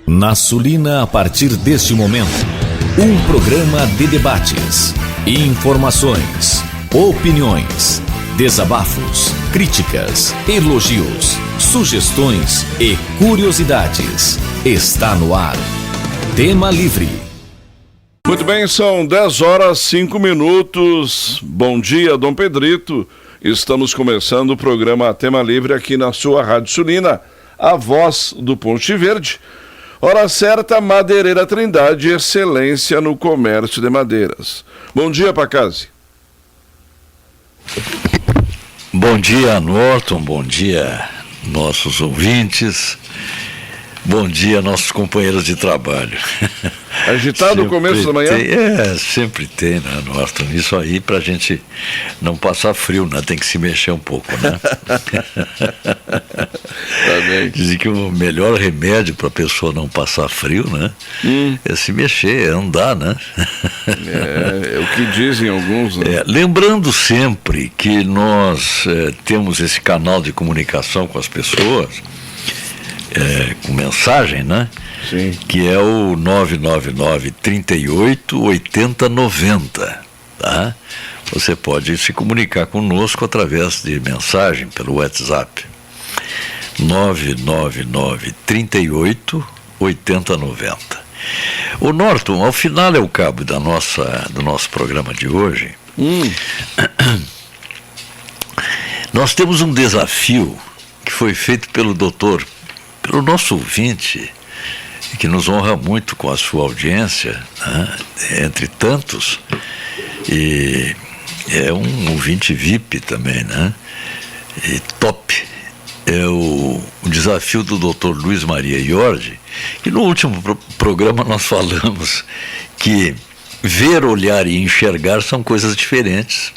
Na Sulina, a partir deste momento, um programa de debates, informações, opiniões, desabafos, críticas, elogios, sugestões e curiosidades. Está no ar. Tema Livre. Muito bem, são 10h05. Bom dia, Dom Pedrito. Estamos começando o programa Tema Livre aqui na sua Rádio Sulina, a voz do Ponte Verde. Hora certa, Madeireira Trindade, excelência no comércio de madeiras. Bom dia, Pacazzi. Bom dia, Norton, bom dia, nossos ouvintes, bom dia, nossos companheiros de trabalho. Agitado o começo da manhã? Sempre tem, né, Norton? Isso aí pra gente não passar frio, né? Tem que se mexer um pouco, né? Tá bem. Dizem que o melhor remédio pra pessoa não passar frio, né? É se mexer, é andar, né? É o que dizem alguns, né? Lembrando sempre que nós temos esse canal de comunicação com as pessoas, com mensagem, né? Sim. Que é o 999-38-8090, tá? Você pode se comunicar conosco através de mensagem pelo WhatsApp. 999-38-8090. O Norton, ao final é o cabo do nosso programa de hoje. Nós temos um desafio que foi feito pelo nosso ouvinte, que nos honra muito com a sua audiência, né? Entre tantos, e é um ouvinte VIP também, né? E top. É o desafio do Dr. Luiz Maria Iordi, que no último programa nós falamos que ver, olhar e enxergar são coisas diferentes.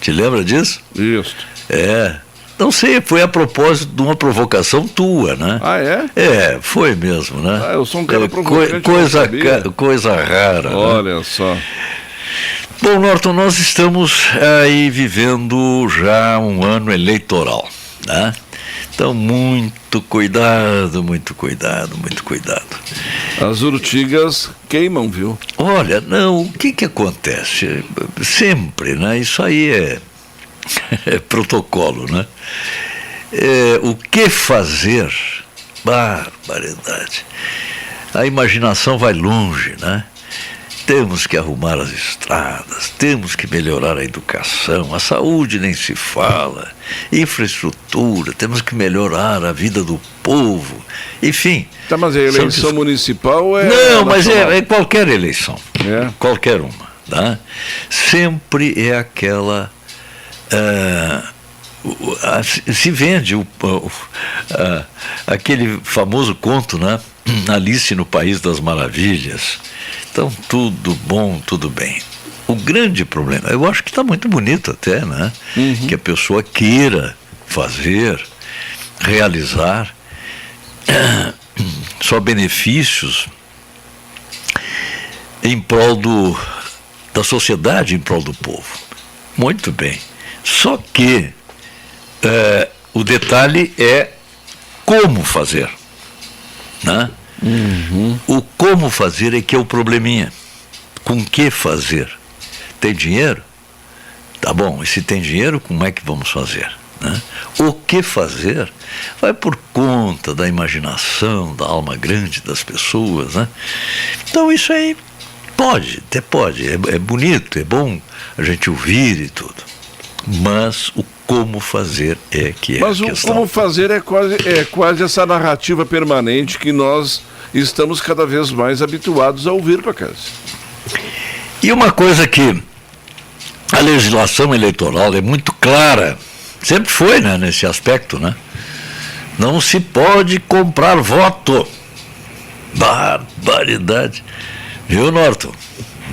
Te lembra disso? Isso. Não sei, foi a propósito de uma provocação tua, né? Ah, é? Foi mesmo, né? Eu sou um cara provocante. Coisa rara. Olha, né? Só. Bom, Norton, nós estamos aí vivendo já um ano eleitoral, né? Então, muito cuidado, muito cuidado, muito cuidado. As urtigas queimam, viu? Olha, não, o que acontece? Sempre, né? Isso aí é protocolo, né? O que fazer? Barbaridade. A imaginação vai longe, né? Temos que arrumar as estradas, temos que melhorar a educação, a saúde nem se fala, infraestrutura, temos que melhorar a vida do povo, enfim. Tá, mas a eleição municipal Não, mas é qualquer eleição, É? qualquer uma, tá? Sempre é aquela... se vende aquele famoso conto, né? Alice no País das Maravilhas. Então, tudo bom, tudo bem. O grande problema, eu acho que está muito bonito até, né? Que a pessoa queira fazer, realizar, só benefícios em prol da sociedade, em prol do povo. Muito bem. Só que o detalhe é como fazer, né? O como fazer é que é o probleminha. Com que fazer? Tem dinheiro? Tá bom, e se tem dinheiro, como é que vamos fazer, né? O que fazer vai por conta da imaginação, da alma grande das pessoas, né? Então isso aí até pode, é bonito, é bom a gente ouvir e tudo. Mas o como fazer é que é a questão. Mas o como fazer é quase essa narrativa permanente que nós estamos cada vez mais habituados a ouvir, Pacazzi. E uma coisa que a legislação eleitoral é muito clara, sempre foi, né, nesse aspecto, né? Não se pode comprar voto. Barbaridade. Viu, Norton?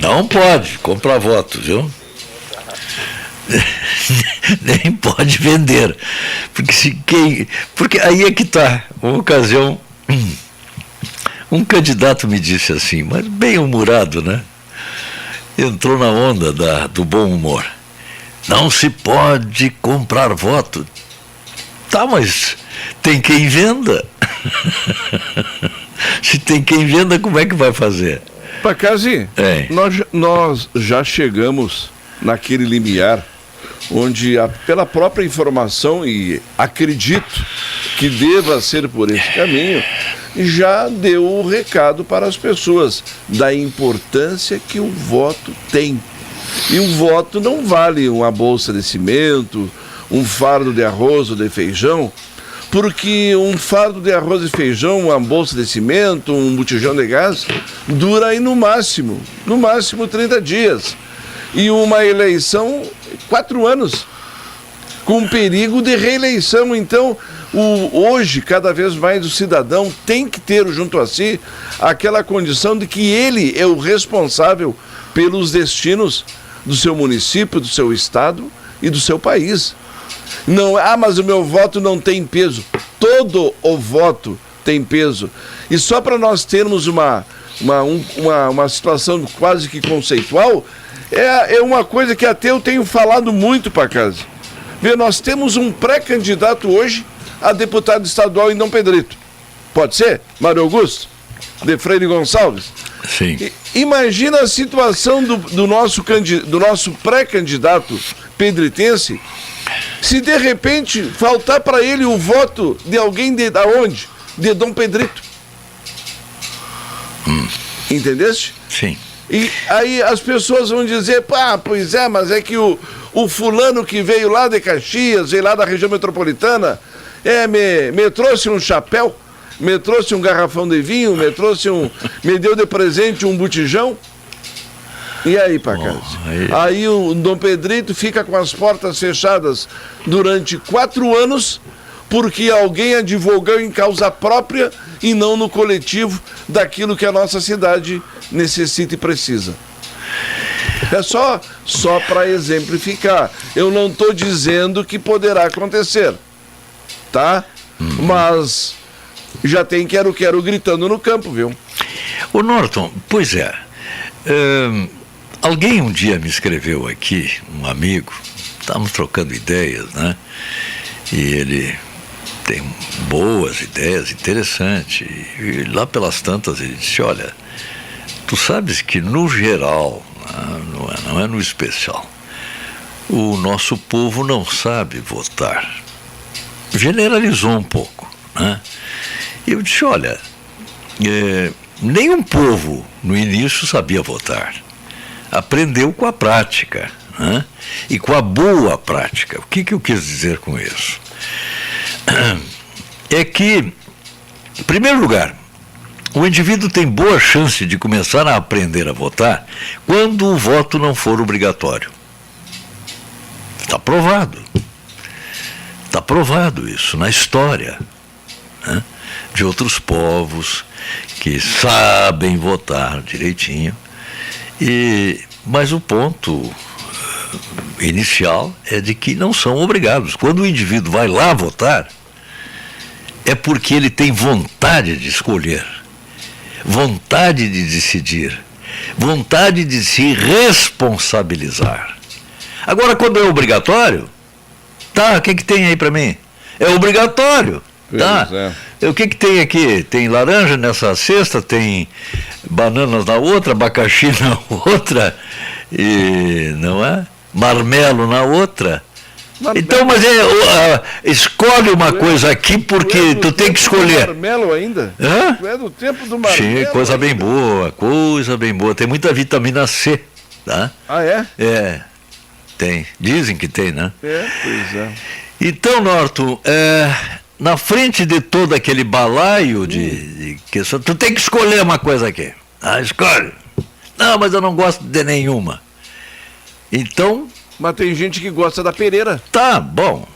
Não pode comprar voto, viu? Nem pode vender, porque aí é que está uma ocasião. Um candidato me disse assim, mas bem humorado, né? Entrou na onda do bom humor. Não se pode comprar voto. Tá, mas tem quem venda. Se tem quem venda, como é que vai fazer? Pacazzi, nós já chegamos naquele limiar onde, pela própria informação, e acredito que deva ser por esse caminho, já deu o recado para as pessoas da importância que o voto tem. E o voto não vale uma bolsa de cimento, um fardo de arroz ou de feijão, porque um fardo de arroz e feijão, uma bolsa de cimento, um botijão de gás, dura aí no máximo 30 dias. E uma eleição, 4 anos, com perigo de reeleição. Então, hoje, cada vez mais, o cidadão tem que ter junto a si aquela condição de que ele é o responsável pelos destinos do seu município, do seu estado e do seu país. Não, mas o meu voto não tem peso. Todo o voto tem peso. E só para nós termos uma situação quase que conceitual, é uma coisa que até eu tenho falado muito para casa. Vê, nós temos um pré-candidato hoje a deputado estadual em Dom Pedrito. Pode ser? Mário Augusto? De Freire Gonçalves? Sim. Imagina a situação do nosso pré-candidato pedritense, se de repente faltar para ele o voto de alguém de onde? De Dom Pedrito. Entendeste? Sim. E aí as pessoas vão dizer, pois é, mas é que o fulano que veio lá de Caxias, veio lá da região metropolitana, me trouxe um chapéu, me trouxe um garrafão de vinho, me deu de presente um botijão. E aí, Pacazzi? Aí o Dom Pedrito fica com as portas fechadas durante 4 anos, porque alguém advogou em causa própria e não no coletivo daquilo que a nossa cidade necessita e precisa. É só para exemplificar. Eu não estou dizendo que poderá acontecer, tá? Mas já tem quero gritando no campo, viu? Ô Norton, pois é. Alguém um dia me escreveu aqui, um amigo, estávamos trocando ideias, né? E ele tem boas ideias, interessante. E lá pelas tantas ele disse, olha, tu sabes que no geral, não é no especial, o nosso povo não sabe votar. Generalizou um pouco, né? E eu disse, olha, nenhum povo no início sabia votar. Aprendeu com a prática, né? E com a boa prática. O que eu quis dizer com isso? É que, em primeiro lugar, o indivíduo tem boa chance de começar a aprender a votar quando o voto não for obrigatório. Está provado. Está provado isso na história, né? De outros povos que sabem votar direitinho. Mas o ponto inicial é de que não são obrigados. Quando o indivíduo vai lá votar, é porque ele tem vontade de escolher, vontade de decidir, vontade de se responsabilizar. Agora, quando é obrigatório, o que tem aí para mim? É obrigatório. Tá? O que tem aqui? Tem laranja nessa cesta, tem bananas na outra, abacaxi na outra, e não é? Marmelo na outra. Então, mas escolhe uma coisa aqui porque tu tem que escolher. Marmelo ainda? Hã? Tu é do tempo do marmelo? Sim, coisa bem boa, coisa bem boa. Tem muita vitamina C, tá? Ah, é? É, tem. Dizem que tem, né? Pois é. Então, Norton, na frente de todo aquele balaio de questão, tu tem que escolher uma coisa aqui. Escolhe. Não, mas eu não gosto de nenhuma. Então... Mas tem gente que gosta da pereira. Tá, bom.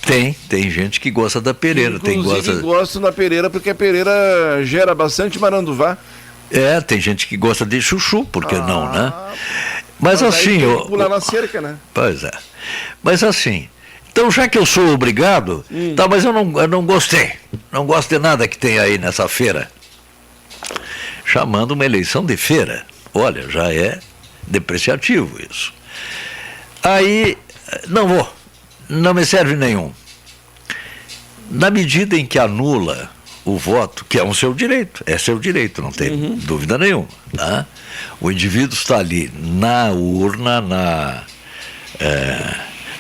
Tem gente que gosta da pereira. Inclusive gosta da pereira porque a pereira gera bastante maranduvá. Tem gente que gosta de chuchu, por que não, né? Mas assim... Pular na cerca, né? Pois é. Mas assim... Então, já que eu sou obrigado, tá, mas eu não gostei. Não gosto de nada que tem aí nessa feira. Chamando uma eleição de feira. Olha, já é depreciativo isso. Aí, não vou. Não me serve nenhum. Na medida em que anula o voto, que é seu direito, não tem dúvida nenhuma. Tá? O indivíduo está ali na urna,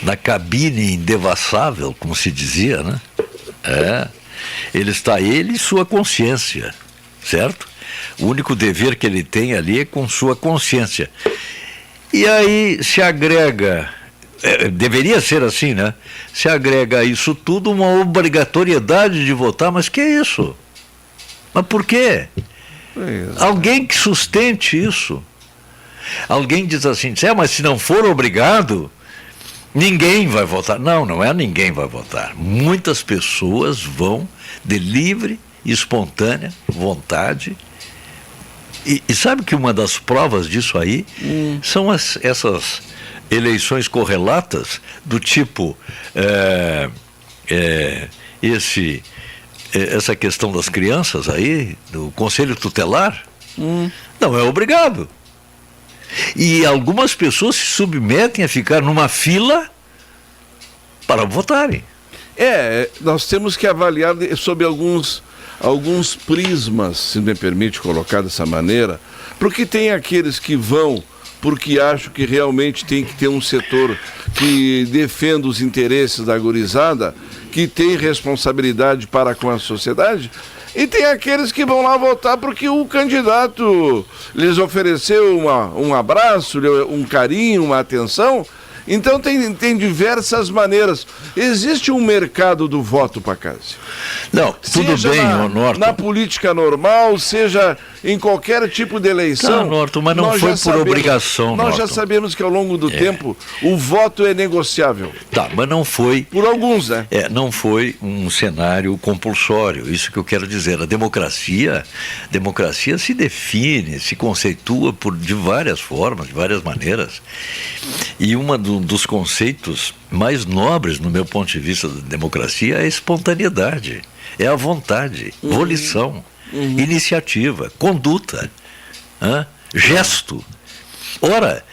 na cabine indevassável, como se dizia, né? Ele e sua consciência, certo? O único dever que ele tem ali é com sua consciência. E aí se agrega, deveria ser assim, né? Se agrega a isso tudo uma obrigatoriedade de votar, mas que é isso? Mas por quê? Alguém que sustente isso. Alguém diz assim, mas se não for obrigado, ninguém vai votar. Não é ninguém vai votar. Muitas pessoas vão de livre e espontânea vontade. E sabe que uma das provas disso aí são essas eleições correlatas do tipo essa questão das crianças aí, do Conselho Tutelar, não é obrigado. E algumas pessoas se submetem a ficar numa fila para votarem. Nós temos que avaliar sob alguns prismas, se me permite colocar dessa maneira, porque tem aqueles que vão porque acham que realmente tem que ter um setor que defenda os interesses da gurizada, que tem responsabilidade para com a sociedade, e tem aqueles que vão lá votar porque o candidato lhes ofereceu um abraço, um carinho, uma atenção. Então tem diversas maneiras. Existe um mercado do voto, Pacásio? Não, tudo bem, Norton. Na política normal, seja em qualquer tipo de eleição. Tá, Norton, mas não foi por obrigação, Nós já sabemos que ao longo do tempo o voto é negociável. Tá, mas não foi... Por alguns, né? Não foi um cenário compulsório, isso que eu quero dizer. A democracia se define, se conceitua de várias formas, de várias maneiras. E dos conceitos mais nobres, no meu ponto de vista, da democracia é a espontaneidade, é a vontade, volição, iniciativa, conduta, gesto. Ora,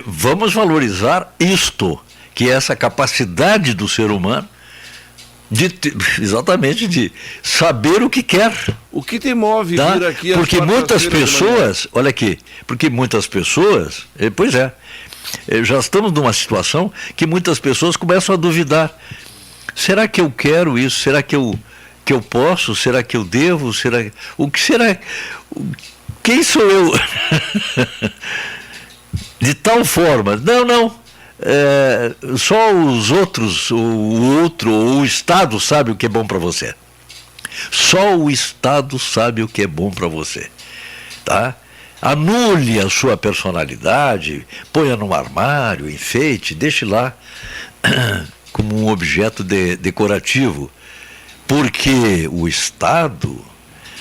vamos valorizar isto, que é essa capacidade do ser humano exatamente de saber o que quer. O que te move vir aqui? Porque muitas pessoas, olha aqui, já estamos numa situação que muitas pessoas começam a duvidar. Será que eu quero isso? Será que eu posso? Será que eu devo? O que será? Quem sou eu? De tal forma, não. Só os outros, o Estado sabe o que é bom para você. Só o Estado sabe o que é bom para você. Tá? Anule a sua personalidade, ponha num armário, enfeite, deixe lá como um objeto decorativo. Porque o Estado,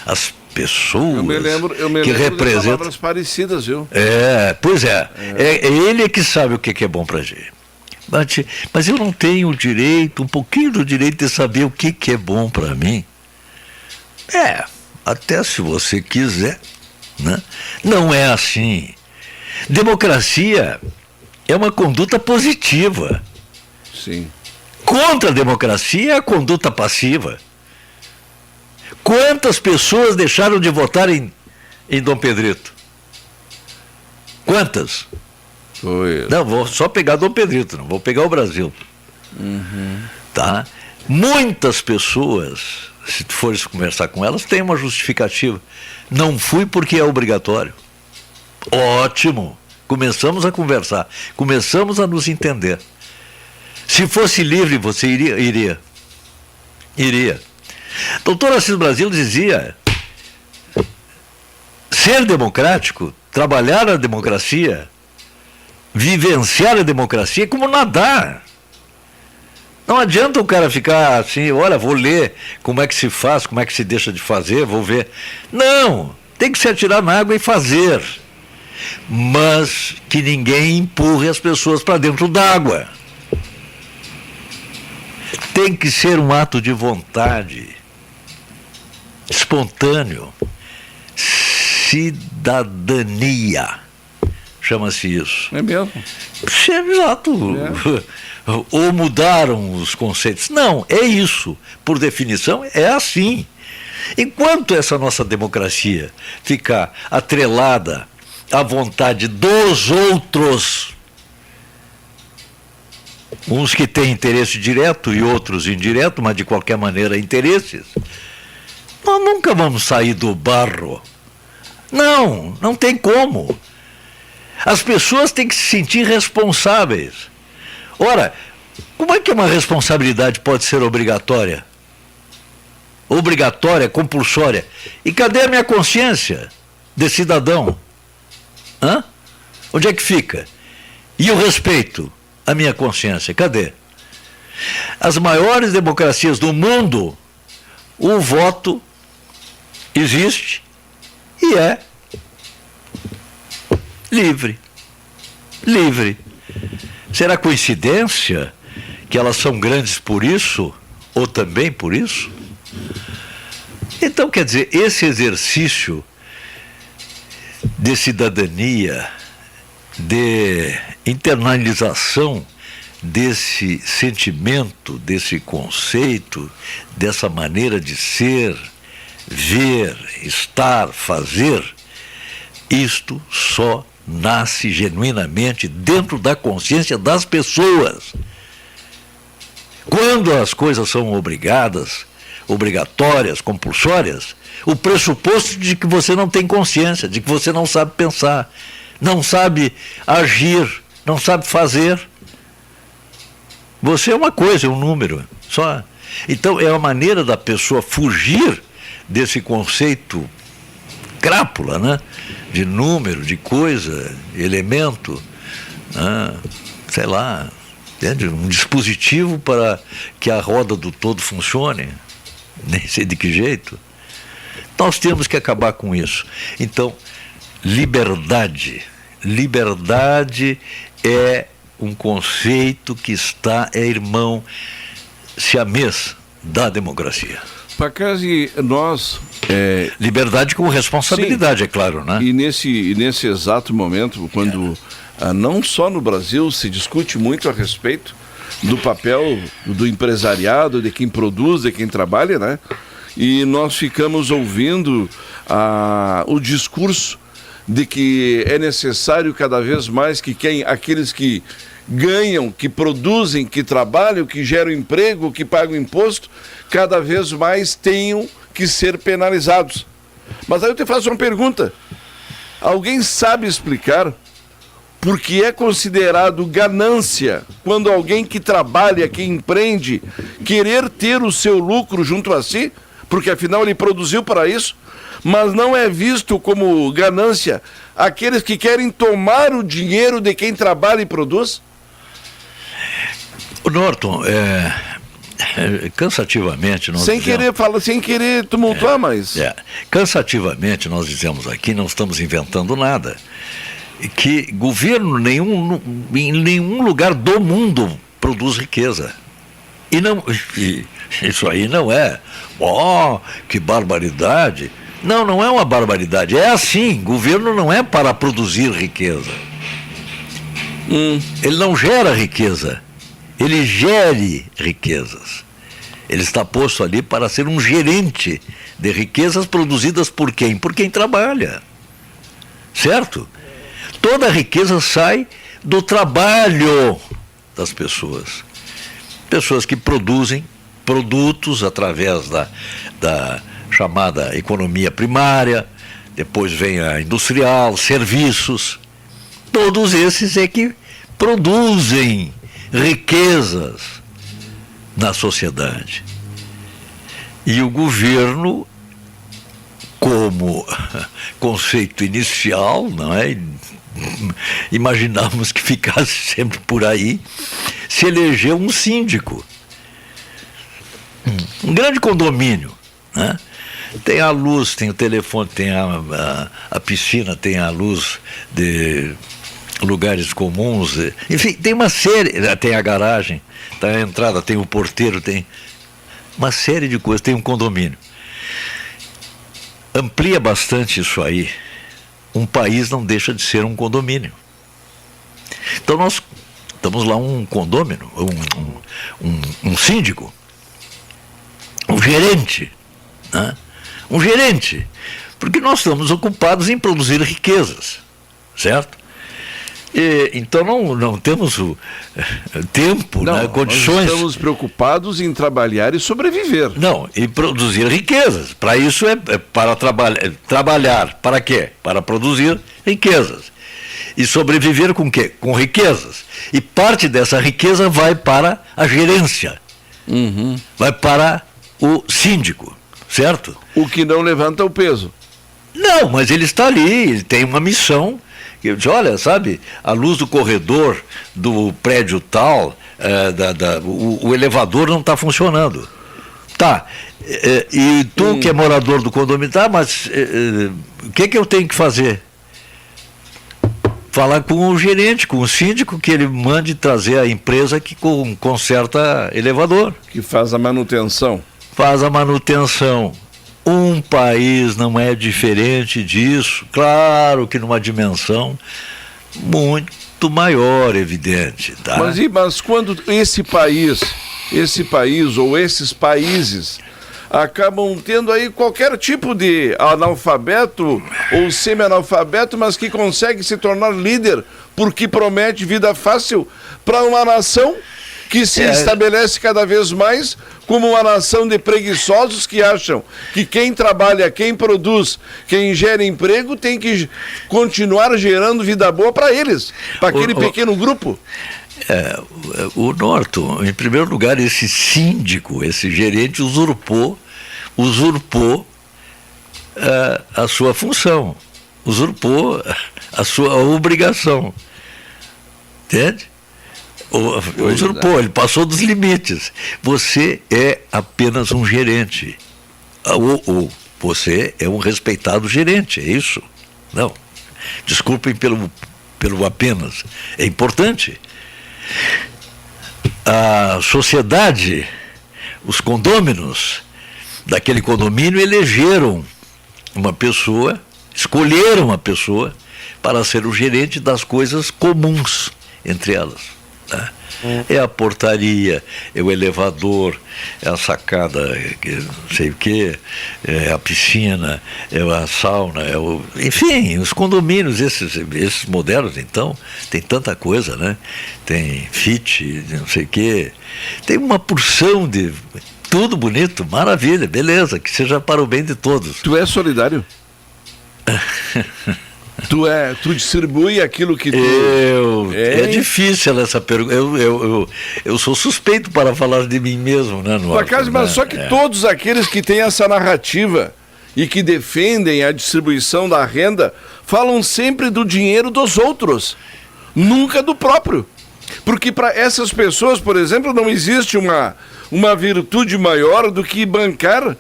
as pessoas eu me lembro que representam... de palavras parecidas, viu? Pois é. É ele que sabe o que é bom para a gente. Mas eu não tenho o direito, um pouquinho do direito de saber o que é bom para mim. Até se você quiser. Né? Não é assim. Democracia é uma conduta positiva. Sim. Contra a democracia é a conduta passiva. Quantas pessoas deixaram de votar em Dom Pedrito? Quantas? Não, vou só pegar Dom Pedrito, não vou pegar o Brasil. Tá? Muitas pessoas, se tu fores conversar com elas, têm uma justificativa. Não fui porque é obrigatório. Ótimo. Começamos a conversar. Começamos a nos entender. Se fosse livre, você iria. Iria. Doutor Assis Brasil dizia: ser democrático, trabalhar a democracia, vivenciar a democracia é como nadar. Não adianta o cara ficar assim, olha, vou ler como é que se faz, como é que se deixa de fazer, vou ver. Não, tem que se atirar na água e fazer. Mas que ninguém empurre as pessoas para dentro d'água. Tem que ser um ato de vontade, espontâneo, cidadania, chama-se isso. É mesmo? Exato. Ou mudaram os conceitos. Não, é isso. Por definição, é assim. Enquanto essa nossa democracia ficar atrelada à vontade dos outros, uns que têm interesse direto e outros indireto, mas de qualquer maneira interesses, nós nunca vamos sair do barro. Não tem como. As pessoas têm que se sentir responsáveis. Ora, como é que uma responsabilidade pode ser obrigatória? Obrigatória, compulsória. E cadê a minha consciência de cidadão? Onde é que fica? E o respeito à minha consciência, cadê? As maiores democracias do mundo, o voto existe e é livre. Livre. Será coincidência que elas são grandes por isso, ou também por isso? Então, quer dizer, esse exercício de cidadania, de internalização desse sentimento, desse conceito, dessa maneira de ser, ver, estar, fazer, isto só nasce genuinamente dentro da consciência das pessoas. Quando as coisas são obrigatórias, compulsórias, o pressuposto de que você não tem consciência, de que você não sabe pensar, não sabe agir, não sabe fazer. Você é uma coisa, é um número só. Então é a maneira da pessoa fugir desse conceito crápula, né? De número, de coisa, elemento, sei lá, um dispositivo para que a roda do todo funcione, nem sei de que jeito. Nós temos que acabar com isso. Então, liberdade é um conceito que é irmão siamês da democracia. Pacasi, nós... liberdade com responsabilidade, sim, é claro, né? E nesse exato momento, quando não só no Brasil se discute muito a respeito do papel do empresariado, de quem produz, de quem trabalha, né? E nós ficamos ouvindo o discurso de que é necessário cada vez mais que aqueles que ganham, que produzem, que trabalham, que geram emprego, que pagam imposto, cada vez mais tenham que ser penalizados. Mas aí eu te faço uma pergunta. Alguém sabe explicar por que é considerado ganância quando alguém que trabalha, que empreende, querer ter o seu lucro junto a si, porque afinal ele produziu para isso, mas não é visto como ganância aqueles que querem tomar o dinheiro de quem trabalha e produz? O Norton, cansativamente... Sem querer tumultuar, mas... Cansativamente nós dizemos aqui, não estamos inventando nada, que governo em nenhum lugar do mundo produz riqueza. Isso aí não é, que barbaridade. Não é uma barbaridade, é assim, governo não é para produzir riqueza. Ele não gera riqueza, ele gere riquezas. Ele está posto ali para ser um gerente de riquezas produzidas por quem? Por quem trabalha. Certo? Toda a riqueza sai do trabalho das pessoas. Pessoas que produzem produtos através da chamada economia primária, depois vem a industrial, serviços. Todos esses é que produzem riquezas na sociedade. E o governo, como conceito inicial, não é? Imaginávamos que ficasse sempre por aí, se elegeu um síndico. Um grande condomínio, né? Tem a luz, tem o telefone, tem a piscina, tem a luz de lugares comuns, enfim, tem uma série, tem a garagem, tem a entrada, tem o porteiro, tem uma série de coisas, tem um condomínio. Amplia bastante isso aí. Um país não deixa de ser um condomínio. Então nós estamos lá um condômino, um síndico, um gerente, né? um gerente, porque nós estamos ocupados em produzir riquezas, certo? Então não temos o tempo, condições. Nós estamos preocupados em trabalhar e sobreviver. Não, e produzir riquezas. Para isso é para trabalhar. Para quê? Para produzir riquezas. E sobreviver com quê? Com riquezas. E parte dessa riqueza vai para a gerência. Vai para o síndico, certo? O que não levanta o peso. Não, mas ele está ali, ele tem uma missão. Eu disse, olha, sabe, a luz do corredor do prédio tal, o elevador não está funcionando. Tá, e tu que é morador do condomínio, tá, mas o que eu tenho que fazer? Falar com o gerente, com o síndico, que ele mande trazer a empresa que conserta elevador. Que faz a manutenção. Faz a manutenção. Um país não é diferente disso, claro que numa dimensão muito maior, evidente. Tá? Mas quando esse país ou esses países acabam tendo aí qualquer tipo de analfabeto ou semi-analfabeto, mas que consegue se tornar líder porque promete vida fácil para uma nação que se estabelece cada vez mais como uma nação de preguiçosos que acham que quem trabalha, quem produz, quem gera emprego tem que continuar gerando vida boa para eles, para aquele pequeno grupo. O Norton, em primeiro lugar, esse síndico, esse gerente usurpou a sua função, usurpou a sua obrigação, entende? Usurpou, ele passou dos limites. Você é apenas um gerente. Ou você é um respeitado gerente, é isso? Não. Desculpem pelo apenas. É importante. A sociedade, os condôminos daquele condomínio elegeram uma pessoa, escolheram uma pessoa para ser o gerente das coisas comuns entre elas. É a portaria, é o elevador, é a sacada, não sei o quê, é a piscina, é a sauna, enfim, os condomínios, esses modernos, então, tem tanta coisa, né? Tem fit, não sei o quê, tem uma porção de tudo bonito, maravilha, beleza, que seja para o bem de todos. Tu é solidário? Tu distribui aquilo que tu... É difícil essa pergunta. Eu sou suspeito para falar de mim mesmo, né? Por acaso, mas só que todos aqueles que têm essa narrativa e que defendem a distribuição da renda falam sempre do dinheiro dos outros, nunca do próprio. Porque para essas pessoas, por exemplo, não existe uma virtude maior do que bancar,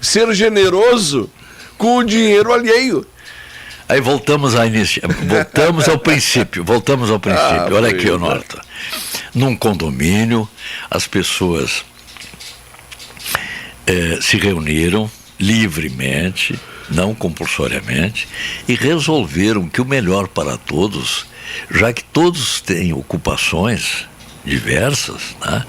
ser generoso com o dinheiro alheio. Aí voltamos ao princípio. Olha aqui, Norton. Num condomínio, as pessoas se reuniram livremente, não compulsoriamente, e resolveram que o melhor para todos, já que todos têm ocupações diversas, né?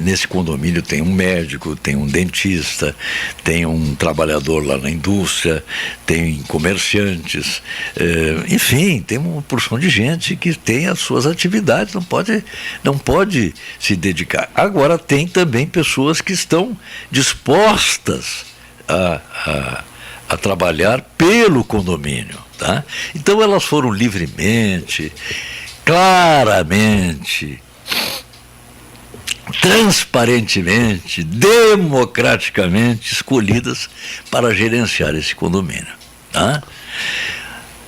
Nesse condomínio tem um médico, tem um dentista, tem um trabalhador lá na indústria, tem comerciantes, enfim, tem uma porção de gente que tem as suas atividades, não pode se dedicar. Agora tem também pessoas que estão dispostas a trabalhar pelo condomínio, tá? Então elas foram livremente, claramente, transparentemente, democraticamente escolhidas para gerenciar esse condomínio, tá?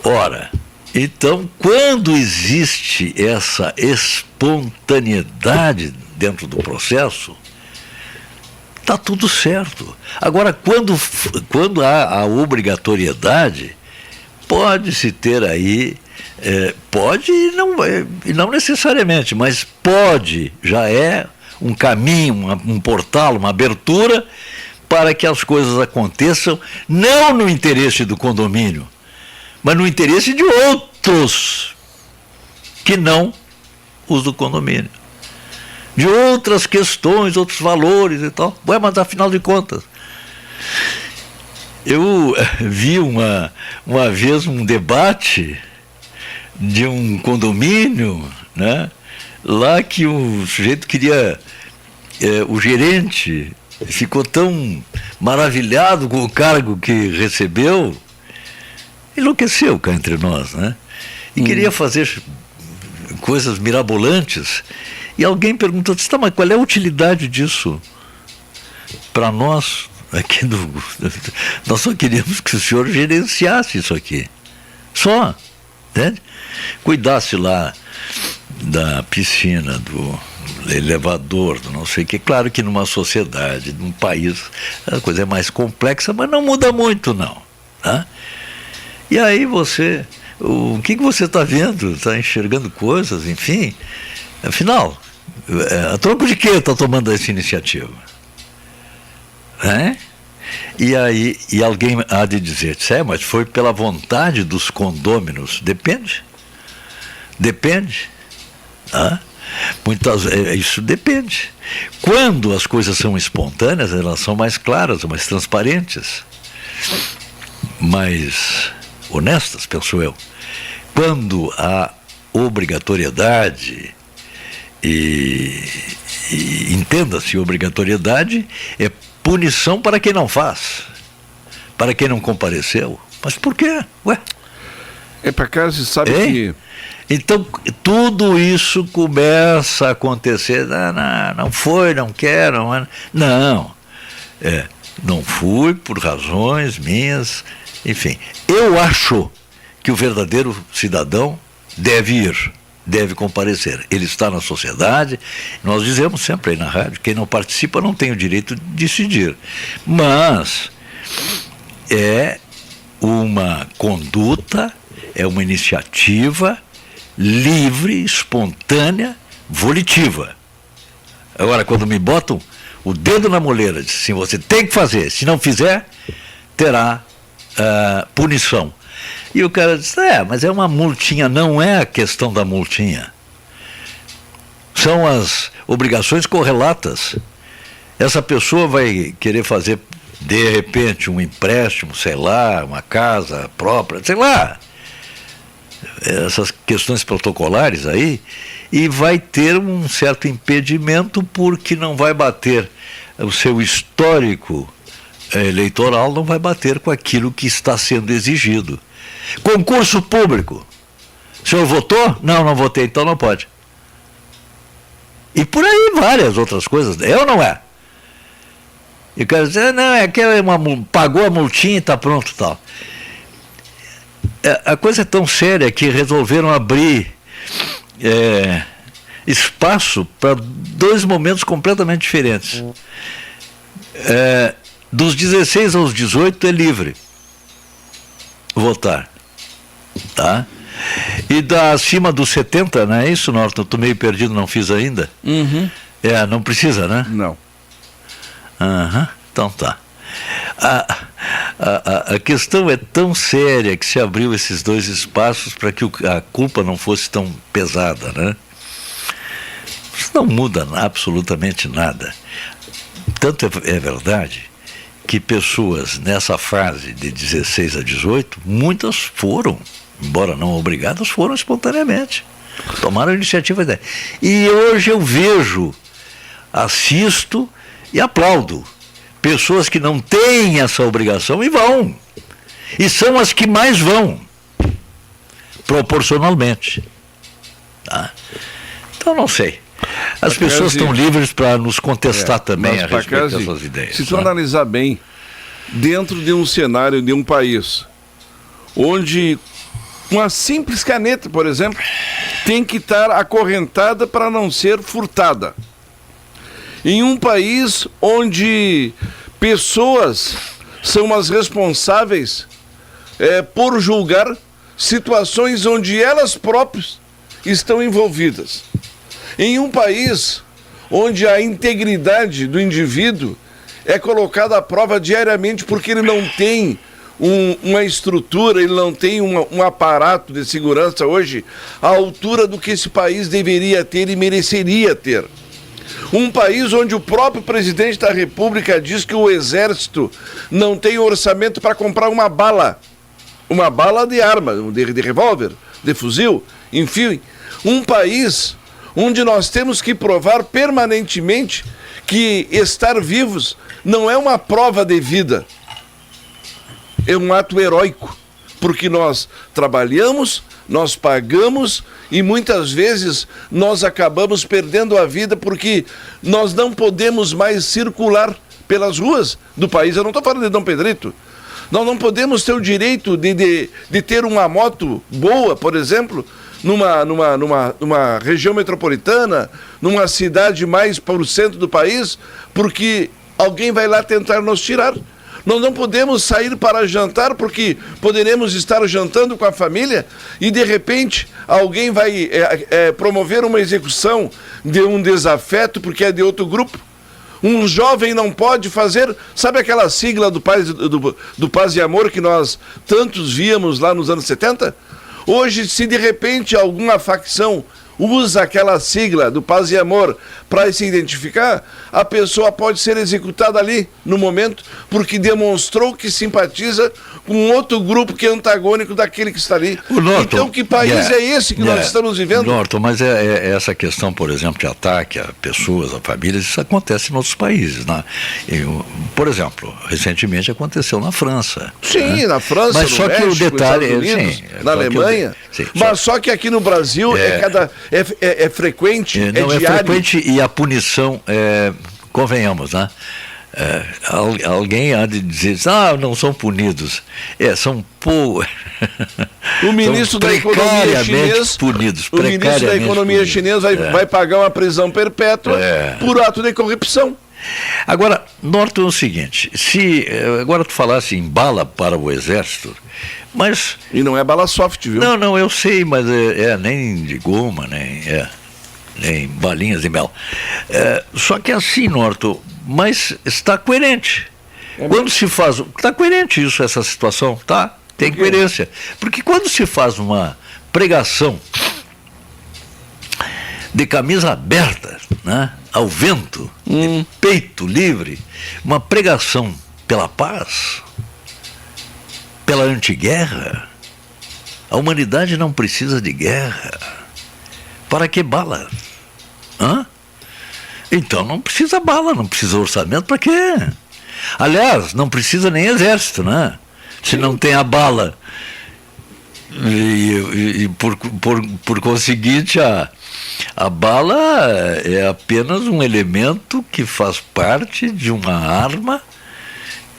Ora, então, quando existe essa espontaneidade dentro do processo, está tudo certo. Agora, quando há a obrigatoriedade, pode-se ter aí, pode e não necessariamente, mas pode, já é um caminho, um portal, uma abertura para que as coisas aconteçam, não no interesse do condomínio, mas no interesse de outros, que não os do condomínio. De outras questões, outros valores e tal. Mas afinal de contas, Eu vi uma vez um debate de um condomínio, né? Lá que o sujeito queria, o gerente ficou tão maravilhado com o cargo que recebeu, enlouqueceu cá entre nós, né? E queria fazer coisas mirabolantes. E alguém perguntou, tá, mas qual é a utilidade disso para nós? Aqui nós só queríamos que o senhor gerenciasse isso aqui. Só, entende? Cuidasse lá da piscina, do elevador, do não sei o que. Claro que numa sociedade, num país, a coisa é mais complexa, mas não muda muito, não. Tá? E aí você, o que você está vendo? Está enxergando coisas, enfim. Afinal, a troco de que está tomando essa iniciativa? E aí, alguém há de dizer, mas foi pela vontade dos condôminos. Depende. Isso depende. Quando as coisas são espontâneas, elas são mais claras, mais transparentes, mais honestas, penso eu. Quando há obrigatoriedade, e entenda-se, obrigatoriedade é punição para quem não faz, para quem não compareceu. Mas por quê? Ué? Para cá você sabe que... Então, tudo isso começa a acontecer. Não foi, não quero. Não. Não fui por razões minhas. Enfim, eu acho que o verdadeiro cidadão deve ir, deve comparecer. Ele está na sociedade. Nós dizemos sempre aí na rádio, quem não participa não tem o direito de decidir. Mas é uma conduta, é uma iniciativa livre, espontânea, volitiva. Agora, quando me botam o dedo na moleira, dizem assim, você tem que fazer, se não fizer, terá punição. E o cara diz, mas é uma multinha. Não é a questão da multinha. São as obrigações correlatas. Essa pessoa vai querer fazer, de repente, um empréstimo, sei lá, uma casa própria, sei lá, essas questões protocolares aí, e vai ter um certo impedimento porque não vai bater o seu histórico eleitoral, não vai bater com aquilo que está sendo exigido. Concurso público. O senhor votou? Não votei, então não pode. E por aí várias outras coisas. É ou não é? E o cara diz, não, é que pagou a multinha e está pronto, tal. A coisa é tão séria que resolveram abrir espaço para dois momentos completamente diferentes. Dos 16 aos 18 é livre votar, tá? E acima dos 70, não é isso, Norton? Estou meio perdido, não fiz ainda. Não precisa, né? Não. Então tá. A questão é tão séria que se abriu esses dois espaços para que a culpa não fosse tão pesada, né? Isso não muda absolutamente nada. Tanto é verdade que pessoas nessa fase de 16 a 18, muitas foram, embora não obrigadas, foram espontaneamente. Tomaram a iniciativa. E hoje eu vejo, assisto e aplaudo pessoas que não têm essa obrigação e vão. E são as que mais vão, proporcionalmente. Tá? Então, não sei. As pessoas estão livres para nos contestar também a respeito dessas ideias. Se tu analisar bem, dentro de um cenário de um país, onde uma simples caneta, por exemplo, tem que estar acorrentada para não ser furtada. Em um país onde pessoas são as responsáveis por julgar situações onde elas próprias estão envolvidas. Em um país onde a integridade do indivíduo é colocada à prova diariamente porque ele não tem uma estrutura, ele não tem um aparato de segurança hoje à altura do que esse país deveria ter e mereceria ter. Um país onde o próprio presidente da República diz que o Exército não tem orçamento para comprar uma bala de arma, de revólver, de fuzil, enfim. Um país onde nós temos que provar permanentemente que estar vivos não é uma prova de vida, é um ato heróico, porque nós trabalhamos, nós pagamos e muitas vezes nós acabamos perdendo a vida porque nós não podemos mais circular pelas ruas do país. Eu não estou falando de Dom Pedrito. Nós não podemos ter o direito de ter uma moto boa, por exemplo, numa região metropolitana, numa cidade mais para o centro do país, porque alguém vai lá tentar nos tirar. Nós não podemos sair para jantar porque poderemos estar jantando com a família e de repente alguém vai promover uma execução de um desafeto porque é de outro grupo. Um jovem não pode fazer, sabe aquela sigla do Paz e Amor que nós tantos víamos lá nos anos 70? Hoje, se de repente alguma facção usa aquela sigla do Paz e Amor para se identificar, a pessoa pode ser executada ali, no momento, porque demonstrou que simpatiza com outro grupo que é antagônico daquele que está ali. Norton, então, que país é esse que nós estamos vivendo? Norton, mas essa questão, por exemplo, de ataque a pessoas, a famílias, isso acontece em outros países, né? Por exemplo, recentemente aconteceu na França. Sim, né? na França, mas no só México, que o detalhe, nos Estados Unidos, na Alemanha. Mas só que aqui no Brasil é frequente, é diário. É frequente e a punição, convenhamos, né? Alguém há de dizer, não são punidos. São o ministro da Economia chinês, punidos, o ministro da Economia chinês vai pagar uma prisão perpétua por ato de corrupção. Agora, Norton, é o seguinte, se agora tu falasse em bala para o Exército, mas... E não é bala soft, viu? Não, eu sei, mas nem de goma, nem balinhas de mel. Só que assim, Norton, mas está coerente. Quando se faz... Está coerente isso, essa situação, tá? Tem coerência. Porque quando se faz uma pregação de camisa aberta, né, ao vento, de peito livre, uma pregação pela paz, pela antiguerra, a humanidade não precisa de guerra. Para que bala? Então não precisa bala, não precisa orçamento, para quê? Aliás, não precisa nem exército, né? Se não tem a bala. E por conseguinte, a bala é apenas um elemento que faz parte de uma arma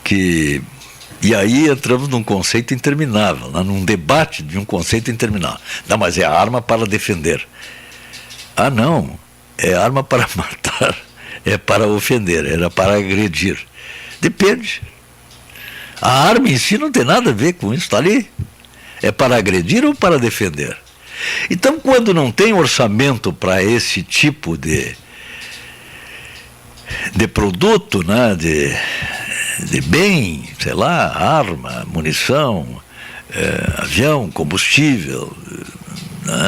que... E aí entramos num conceito interminável, num debate de um conceito interminável. Não, mas é arma para defender. Não, é arma para matar, é para ofender, era para agredir. Depende. A arma em si não tem nada a ver com isso, está ali. É para agredir ou para defender? Então, quando não tem orçamento para esse tipo de produto, né, de bem, sei lá, arma, munição, avião, combustível,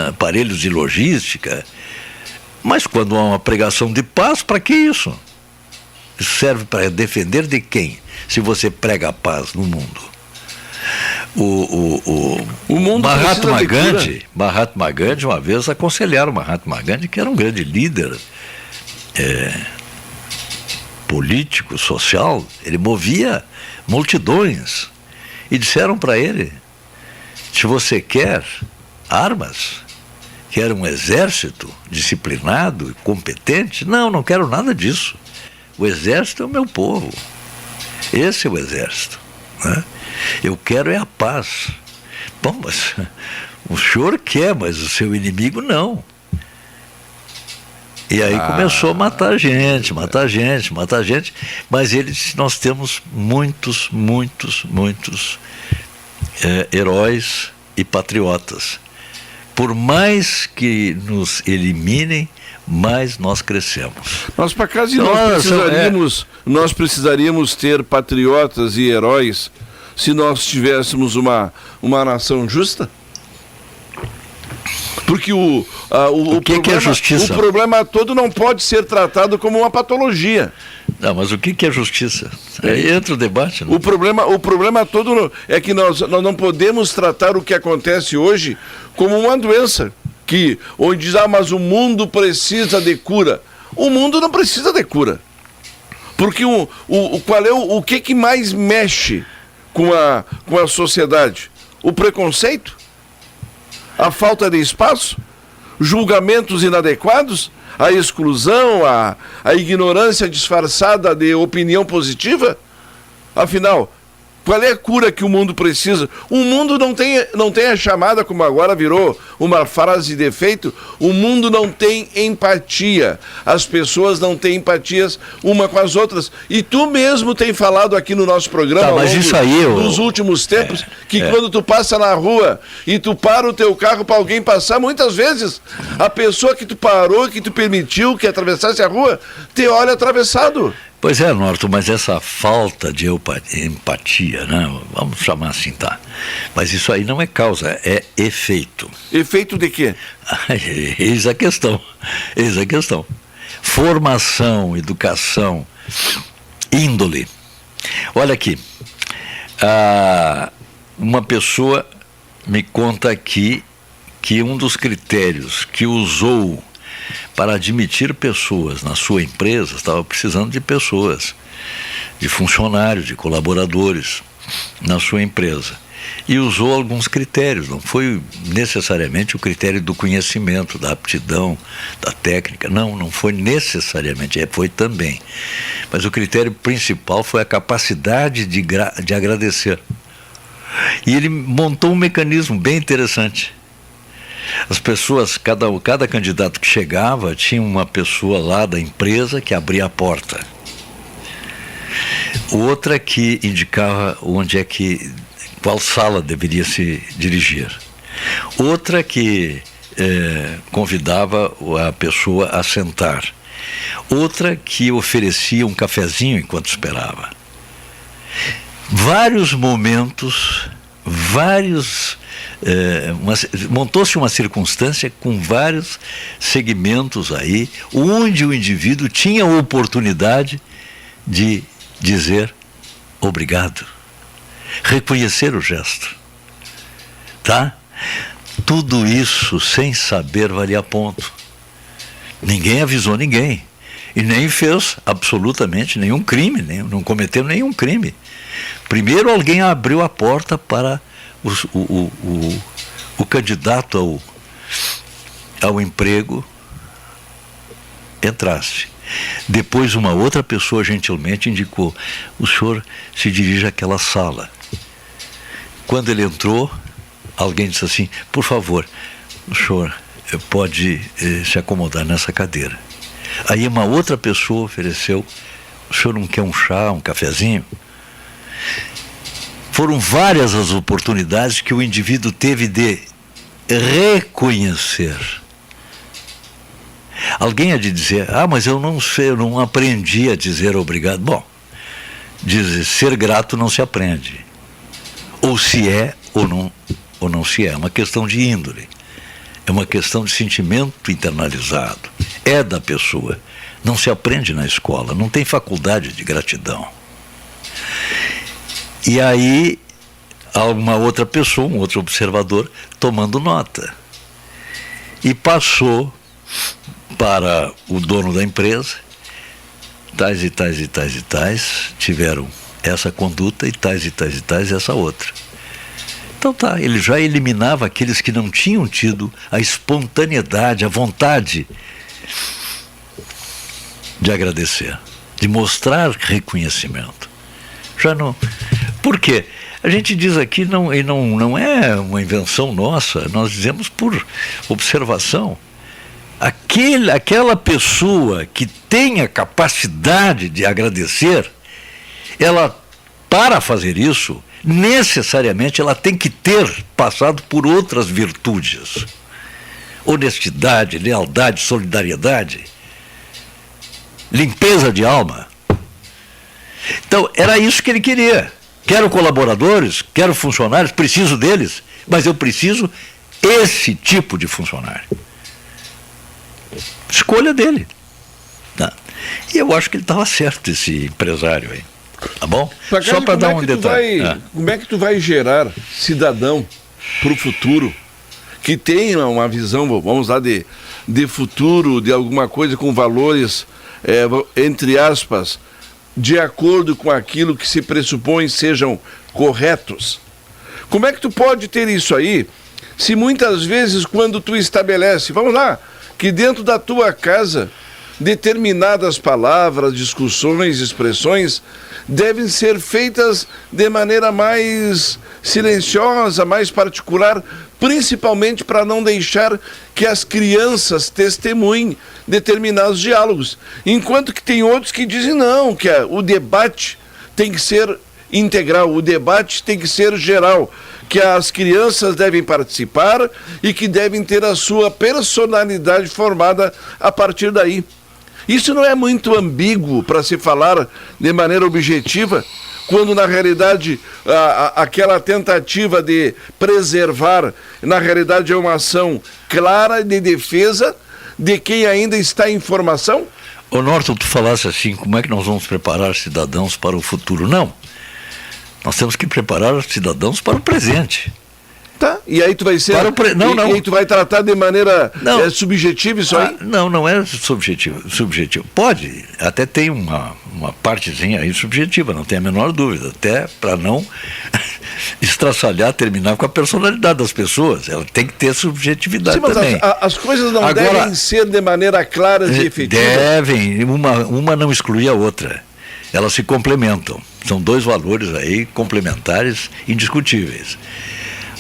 aparelhos de logística, mas quando há uma pregação de paz, para que isso? Isso serve para defender de quem? Se você prega a paz no mundo. O mundo Mahatma Gandhi, uma vez aconselharam Mahatma Gandhi, que era um grande líder político, social, ele movia multidões, e disseram para ele: se você quer armas, quer um exército disciplinado e competente, não quero nada disso. O exército é o meu povo, esse é o exército, né? Eu quero é a paz. Bom, mas o senhor quer, mas o seu inimigo não. E aí começou a matar gente, mas ele disse: nós temos muitos heróis e patriotas. Por mais que nos eliminem, mais nós crescemos. Nós, para casa, nós precisaríamos ter patriotas e heróis se nós tivéssemos uma nação justa? Porque o que é justiça? O problema todo não pode ser tratado como uma patologia. Não, mas o que é justiça? Aí entra o debate. Né? O problema todo é que nós não podemos tratar o que acontece hoje como uma doença. Onde diz, mas o mundo precisa de cura. O mundo não precisa de cura. Porque o que mais mexe com a sociedade? O preconceito? A falta de espaço? Julgamentos inadequados? A exclusão? A ignorância disfarçada de opinião positiva? Afinal, qual é a cura que o mundo precisa? O mundo não tem a chamada, como agora virou uma frase de efeito, o mundo não tem empatia. As pessoas não têm empatias uma com as outras. E tu mesmo tem falado aqui no nosso programa, mas isso aí, nos últimos tempos, quando tu passa na rua e tu para o teu carro para alguém passar, muitas vezes a pessoa que tu parou, que tu permitiu que atravessasse a rua, te olha atravessado. Pois é, Norton, mas essa falta de empatia, né? Vamos chamar assim, tá? Mas isso aí não é causa, é efeito. Efeito de quê? Eis a questão. Formação, educação, índole. Olha aqui, uma pessoa me conta aqui que um dos critérios que usou para admitir pessoas na sua empresa, estava precisando de pessoas, de funcionários, de colaboradores na sua empresa. E usou alguns critérios, não foi necessariamente o critério do conhecimento, da aptidão, da técnica, não foi necessariamente, foi também. Mas o critério principal foi a capacidade de agradecer. E ele montou um mecanismo bem interessante. As pessoas, cada candidato que chegava, tinha uma pessoa lá da empresa que abria a porta. Outra que indicava qual sala deveria se dirigir. Outra que convidava a pessoa a sentar. Outra que oferecia um cafezinho enquanto esperava. Vários momentos, montou-se uma circunstância com vários segmentos aí, onde o indivíduo tinha a oportunidade de dizer obrigado, reconhecer o gesto, tá? Tudo isso sem saber valia ponto. Ninguém avisou ninguém e nem fez absolutamente nenhum crime, não cometeu nenhum crime. Primeiro alguém abriu a porta para o candidato ao emprego entrasse. Depois uma outra pessoa gentilmente indicou: o senhor se dirige àquela sala. Quando ele entrou, alguém disse assim: por favor, o senhor pode se acomodar nessa cadeira. Aí uma outra pessoa ofereceu: o senhor não quer um chá, um cafezinho? Foram várias as oportunidades que o indivíduo teve de reconhecer. Alguém há de dizer: mas eu não sei, eu não aprendi a dizer obrigado. Bom, ser grato não se aprende. Ou se é ou não se é. É uma questão de índole. É uma questão de sentimento internalizado. É da pessoa. Não se aprende na escola. Não tem faculdade de gratidão. E aí, há uma outra pessoa, um outro observador, tomando nota. E passou para o dono da empresa: tais e tais e tais e tais tiveram essa conduta, e tais essa outra. Então tá, ele já eliminava aqueles que não tinham tido a espontaneidade, a vontade de agradecer, de mostrar reconhecimento. Já não. Por quê? A gente diz aqui, não é uma invenção nossa, nós dizemos por observação. Aquela pessoa que tem a capacidade de agradecer, ela, para fazer isso, necessariamente ela tem que ter passado por outras virtudes. Honestidade, lealdade, solidariedade, limpeza de alma. Então, era isso que ele queria. Quero colaboradores, quero funcionários, preciso deles, mas eu preciso esse tipo de funcionário. Escolha dele. Tá? E eu acho que ele estava certo, esse empresário aí. Tá bom? Só para dar um detalhe. Como é que tu vai gerar cidadão para o futuro que tenha uma visão, vamos lá, de futuro, de alguma coisa com valores, entre aspas, de acordo com aquilo que se pressupõe sejam corretos? Como é que tu pode ter isso aí, se muitas vezes quando tu estabelece, vamos lá, que dentro da tua casa determinadas palavras, discussões, expressões devem ser feitas de maneira mais silenciosa, mais particular, principalmente para não deixar que as crianças testemunhem determinados diálogos. Enquanto que tem outros que dizem não, que o debate tem que ser integral, o debate tem que ser geral, que as crianças devem participar e que devem ter a sua personalidade formada a partir daí. Isso não é muito ambíguo para se falar de maneira objetiva, quando na realidade aquela tentativa de preservar, na realidade é uma ação clara de defesa de quem ainda está em formação? Ô Norton, tu falasse assim, como é que nós vamos preparar cidadãos para o futuro? Não. Nós temos que preparar os cidadãos para o presente. Tá, e aí tu vai ser... Não. E aí tu vai tratar de maneira subjetiva isso aí? Não é subjetivo. Pode, até tem uma partezinha aí subjetiva, não tem a menor dúvida, até para não estraçalhar, terminar com a personalidade das pessoas. Ela tem que ter subjetividade. Sim, mas também. As coisas não devem ser de maneira clara e efetiva? Devem, uma não exclui a outra. Elas se complementam. São dois valores aí complementares, indiscutíveis.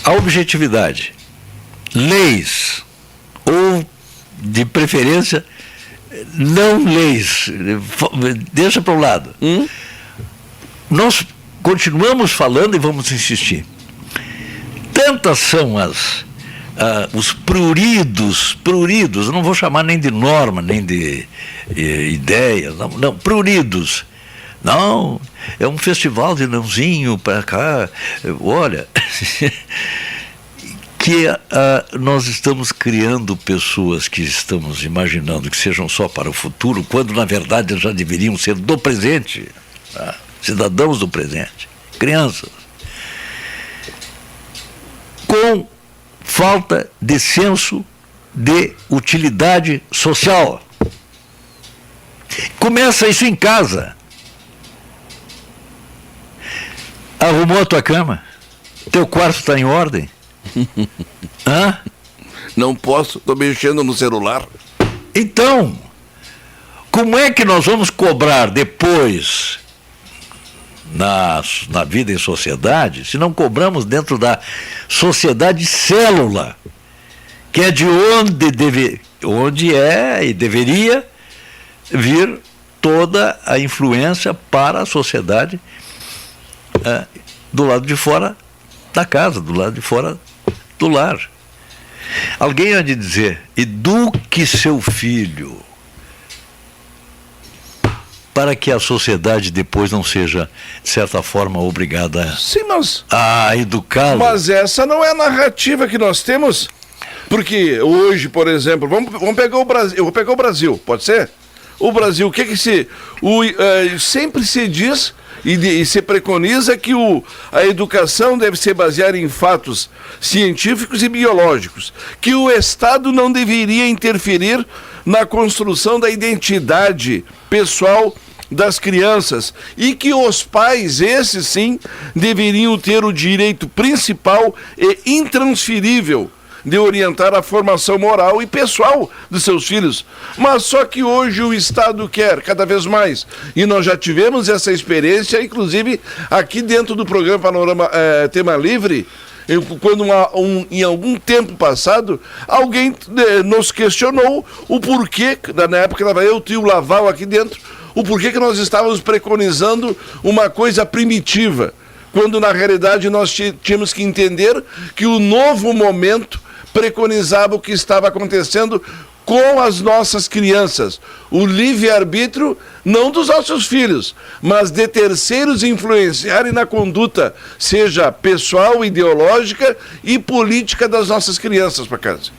A objetividade, leis, ou de preferência, não leis, deixa para o lado. Nós continuamos falando e vamos insistir. Tantas são os pruridos, não vou chamar nem de norma, nem de ideias, não, pruridos. Não, é um festival de nãozinho para cá. Olha, que nós estamos criando pessoas que estamos imaginando que sejam só para o futuro, quando na verdade já deveriam ser do presente, tá? Cidadãos do presente, crianças, com falta de senso de utilidade social. Começa isso em casa. Arrumou a tua cama? Teu quarto está em ordem? Hã? Não posso, estou mexendo no celular. Então, como é que nós vamos cobrar depois na vida em sociedade, se não cobramos dentro da sociedade célula, que é de onde é e deveria vir toda a influência para a sociedade do lado de fora da casa, do lado de fora do lar. Alguém há de dizer, eduque seu filho para que a sociedade depois não seja, de certa forma, obrigada a educá-lo. Mas essa não é a narrativa que nós temos. Porque hoje, por exemplo, vamos pegar o Brasil, eu vou pegar o Brasil, pode ser? O Brasil, o que sempre se diz e se preconiza que a educação deve ser baseada em fatos científicos e biológicos, que o Estado não deveria interferir na construção da identidade pessoal das crianças e que os pais, esses sim, deveriam ter o direito principal e intransferível de orientar a formação moral e pessoal dos seus filhos. Mas só que hoje o Estado quer cada vez mais, e nós já tivemos essa experiência, inclusive aqui dentro do programa Panorama Tema Livre, quando em algum tempo passado, alguém nos questionou o porquê, na época estava eu, o tio Laval aqui dentro, o porquê que nós estávamos preconizando uma coisa primitiva, quando na realidade nós tínhamos que entender que o novo momento preconizava o que estava acontecendo com as nossas crianças. O livre-arbítrio não dos nossos filhos, mas de terceiros influenciarem na conduta, seja pessoal, ideológica e política das nossas crianças, para casa.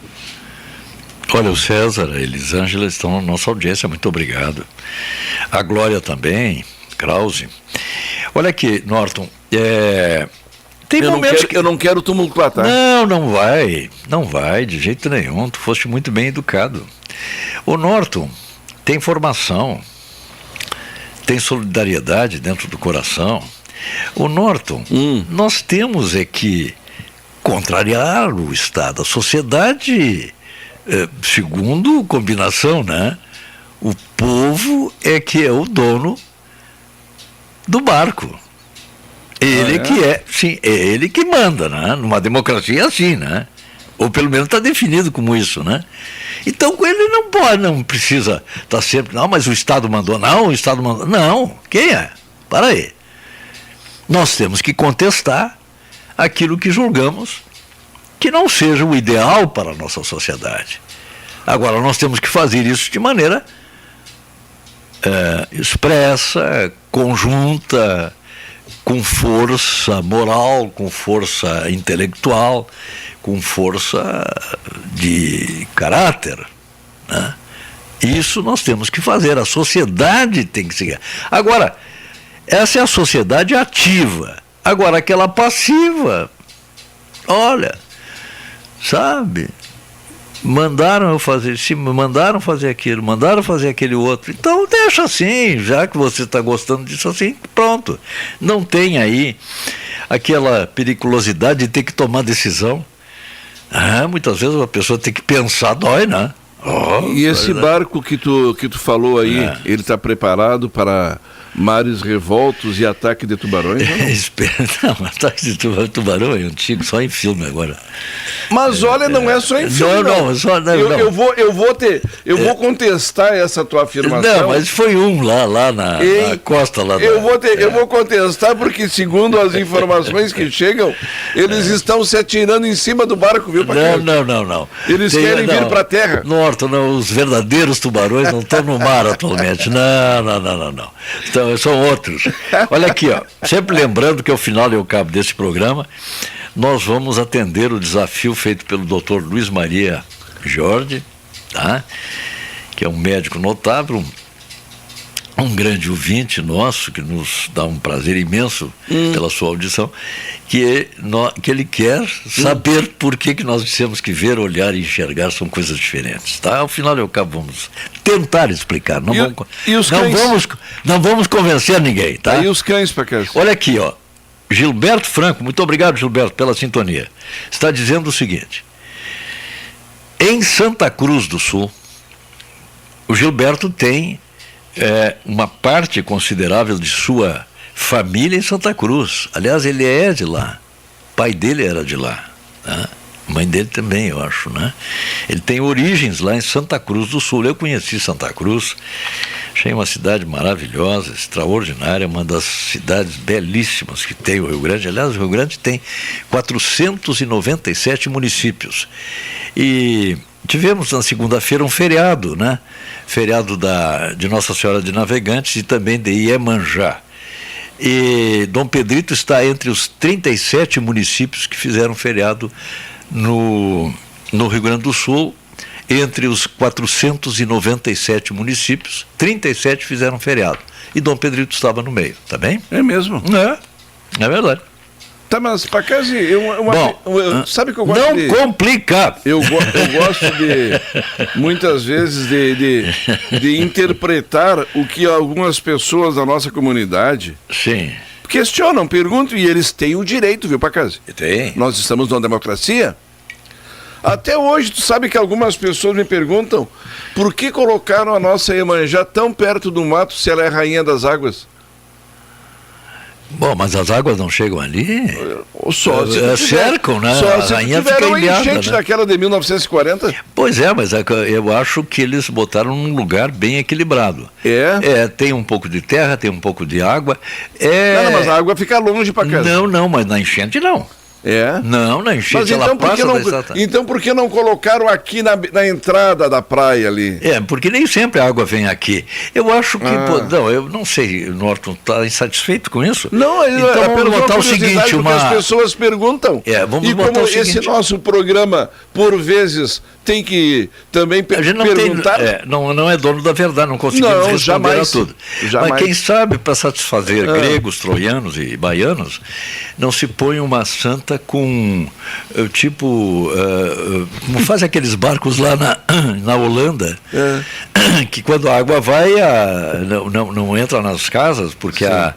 Olha, o César, a Elisângela estão na nossa audiência, muito obrigado. A Glória também, Krause. Olha aqui, Norton, tem momentos eu não quero tumultuar, tá? Não vai, de jeito nenhum, tu foste muito bem educado. O Norton tem formação, tem solidariedade dentro do coração. O Norton, nós temos que contrariar o Estado, a sociedade, segundo combinação, né? O povo é que é o dono do barco. Ele é ele que manda, né? Numa democracia é assim, né? Ou pelo menos está definido como isso, né? Então ele não precisa estar sempre, não, mas o Estado mandou, não, o Estado mandou, não, quem é? Para aí. Nós temos que contestar aquilo que julgamos que não seja o ideal para a nossa sociedade. Agora, nós temos que fazer isso de maneira expressa, conjunta, com força moral, com força intelectual, com força de caráter, né? Isso nós temos que fazer, a sociedade tem que seguir. Agora, essa é a sociedade ativa. Agora, aquela passiva, olha, sabe, mandaram eu fazer, mandaram fazer aquilo, mandaram fazer aquele outro. Então deixa assim, já que você está gostando disso assim, pronto. Não tem aí aquela periculosidade de ter que tomar decisão. Muitas vezes a pessoa tem que pensar, dói, né? E esse barco que tu falou aí, ele está preparado para mares revoltos e ataque de tubarões? Não, ataque de tubarão é antigo, só em filme agora. Mas olha, não é só em filme. Eu vou contestar essa tua afirmação. Não, mas foi lá na costa lá. Eu vou contestar porque, segundo as informações que chegam, eles estão se atirando em cima do barco, viu, Paquete? Não. Eles querem vir para a terra. Norton, não, os verdadeiros tubarões não estão no mar atualmente. Não. Então, são outros. Olha aqui, ó, sempre lembrando que ao final e ao cabo desse programa, nós vamos atender o desafio feito pelo Dr. Luiz Maria Jorge, tá? Que é um médico notável, um grande ouvinte nosso, que nos dá um prazer imenso pela sua audição, que ele quer saber por que nós dissemos que ver, olhar e enxergar são coisas diferentes, tá? Ao final e ao cabo vamos tentar explicar, não vamos convencer ninguém, tá? E os cães, Paquete? Olha aqui, ó, Gilberto Franco, muito obrigado, Gilberto, pela sintonia, está dizendo o seguinte: em Santa Cruz do Sul, o Gilberto tem uma parte considerável de sua família em Santa Cruz. Aliás, ele é de lá. O pai dele era de lá, né? A mãe dele também, eu acho, né? Ele tem origens lá em Santa Cruz do Sul. Eu conheci Santa Cruz, achei uma cidade maravilhosa, extraordinária, uma das cidades belíssimas que tem o Rio Grande. Aliás, o Rio Grande tem 497 municípios. E tivemos na segunda-feira um feriado, né? Feriado de Nossa Senhora de Navegantes e também de Iemanjá. E Dom Pedrito está entre os 37 municípios que fizeram feriado no Rio Grande do Sul. Entre os 497 municípios, 37 fizeram feriado. E Dom Pedrito estava no meio, tá bem? É mesmo? É verdade. Tá, mas para casa, sabe que eu gosto não complica. Eu gosto muitas vezes, de interpretar o que algumas pessoas da nossa comunidade questionam, perguntam, e eles têm o direito, viu, para casa? Tem. Nós estamos numa democracia. Até hoje, tu sabe que algumas pessoas me perguntam por que colocaram a nossa Iemanjá tão perto do mato se ela é rainha das águas? Bom, mas as águas não chegam ali? Só cercam, né? Só a rainha fica ilhada, enchente, né? Daquela de 1940. Pois é, mas eu acho que eles botaram num lugar bem equilibrado. Tem um pouco de terra, tem um pouco de água. Não, mas a água fica longe para casa. Não, mas na enchente não. É? Não, na enchente, Mas então, ela passa da não, então por que não colocaram aqui na entrada da praia ali? Porque nem sempre a água vem aqui. Eu acho que... Não, eu não sei, o Norton está insatisfeito com isso? Não, então vamos botar o seguinte... As pessoas perguntam. Vamos e botar como o seguinte, esse nosso programa, por vezes, tem que também perguntar... Não é dono da verdade, não conseguimos responder a tudo. Jamais. Mas quem sabe, para satisfazer gregos, troianos e baianos, não se põe uma santa com, como fazem aqueles barcos lá na Holanda, que quando a água vai, não entra nas casas, porque a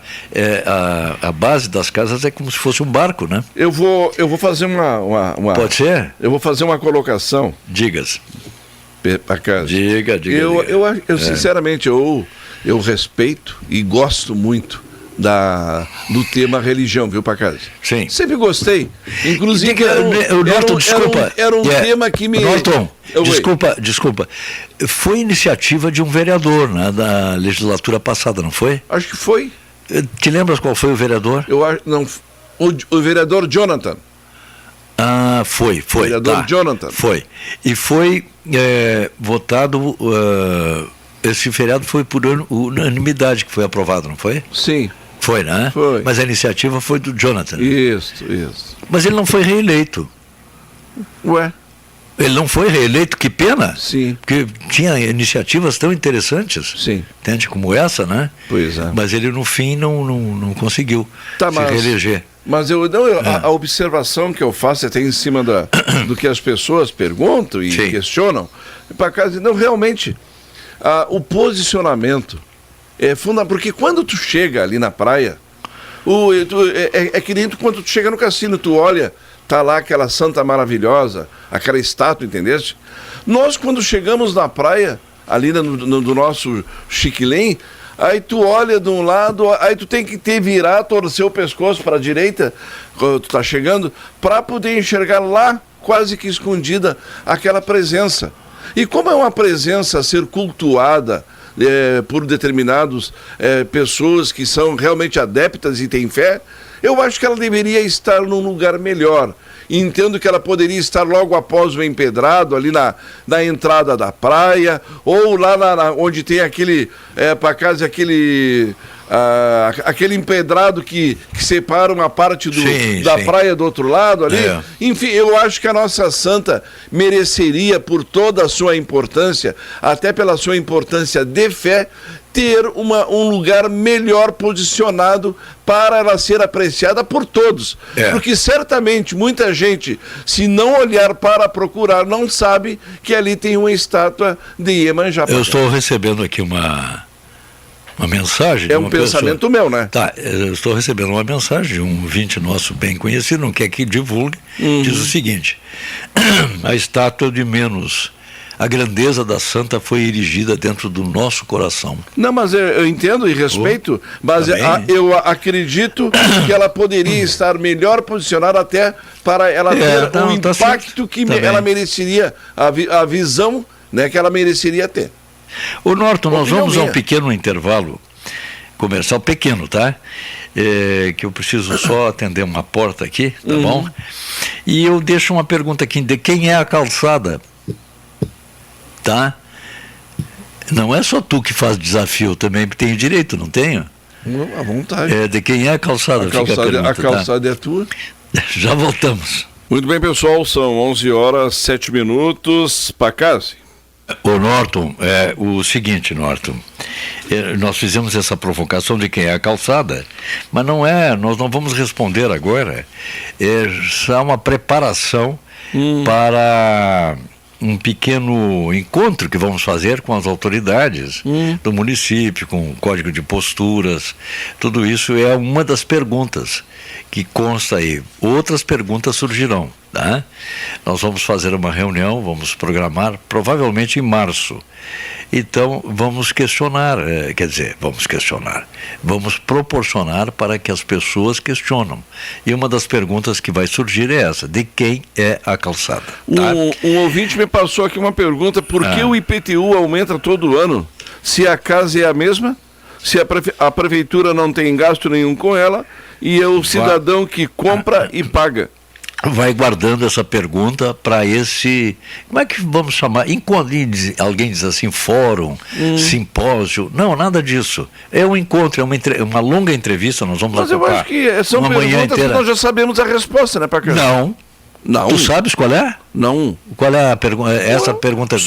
base das casas é como se fosse um barco, né? Eu vou fazer uma... Pode ser? Eu vou fazer uma colocação. Diga-se. Diga. Eu sinceramente, eu respeito e gosto muito do tema religião, viu, Pacazzi? Sim. Sempre gostei. Inclusive, era um tema que me... Norton, desculpa. Foi iniciativa de um vereador, né, da legislatura passada, não foi? Acho que foi. Te lembras qual foi o vereador? O vereador Jonathan. Foi. Vereador Jonathan. Foi. E foi votado... esse feriado foi por unanimidade que foi aprovado, não foi? Sim. Foi, né? Foi. Mas a iniciativa foi do Jonathan. Isso. Mas ele não foi reeleito. Ué? Ele não foi reeleito, que pena. Sim. Porque tinha iniciativas tão interessantes. Sim. Entende? Como essa, né? Pois é. Mas ele, no fim, não conseguiu se reeleger. Mas a observação que eu faço até em cima do que as pessoas perguntam e questionam, para casa, não, realmente, o posicionamento é fundamental, porque quando tu chega ali na praia, é que nem quando tu chega no cassino, tu olha, tá lá aquela santa maravilhosa, aquela estátua, entendeste? Nós, quando chegamos na praia, ali do nosso Chiquilém, aí tu olha de um lado, aí tu tem que virar, torcer o pescoço para a direita, quando tu tá chegando, para poder enxergar lá, quase que escondida, aquela presença. E como é uma presença a ser cultuada por determinadas pessoas que são realmente adeptas e têm fé, eu acho que ela deveria estar num lugar melhor. E entendo que ela poderia estar logo após o empedrado, ali na entrada da praia, ou lá onde tem aquele empedrado que separa uma parte da praia do outro lado ali. Enfim, eu acho que a nossa santa mereceria, por toda a sua importância, até pela sua importância de fé, ter um lugar melhor posicionado para ela ser apreciada por todos. Porque certamente muita gente, se não olhar para procurar, não sabe que ali tem uma estátua de Iemanjá. Eu estou recebendo aqui uma mensagem. É um pensamento meu, né? Tá, eu estou recebendo uma mensagem de um ouvinte nosso bem conhecido, não quer que divulgue, diz o seguinte: a estátua de menos, a grandeza da santa foi erigida dentro do nosso coração. Não, mas eu entendo e respeito, mas eu acredito que ela poderia estar melhor posicionada até para ela ter o impacto que ela mereceria, a visão, né, que ela mereceria ter. Ô Norton, nós vamos a um pequeno intervalo comercial, pequeno, tá? Que eu preciso só atender uma porta aqui, tá bom? E eu deixo uma pergunta aqui, de quem é a calçada? Tá? Não é só tu que faz desafio, também tem direito, não tenho? À vontade. De quem é a calçada? A calçada é tua. Já voltamos. Muito bem, pessoal, são 11h07. Pacazzi. Ô Norton, o seguinte, Norton, nós fizemos essa provocação de quem é a calçada, mas nós não vamos responder agora, só uma preparação para um pequeno encontro que vamos fazer com as autoridades do município, com o código de posturas. Tudo isso é uma das perguntas que consta aí. Outras perguntas surgirão, tá? Nós vamos fazer uma reunião, vamos programar, provavelmente em março. Então, vamos vamos proporcionar para que as pessoas questionam. E uma das perguntas que vai surgir é essa: de quem é a calçada? Tá? Um ouvinte me passou aqui uma pergunta: por que o IPTU aumenta todo ano? Se a casa é a mesma, se a prefeitura não tem gasto nenhum com ela, e é o cidadão que compra e paga. vai guardando essa pergunta para esse, como é que vamos chamar? Alguém diz assim, fórum, simpósio. Não, nada disso. É um encontro, é uma longa entrevista, nós vamos Mas lá eu acho que são perguntas que nós já sabemos a resposta, né, Paquete? Não. Tu sabes qual é? Não. Qual é a pergunta? Essa pergunta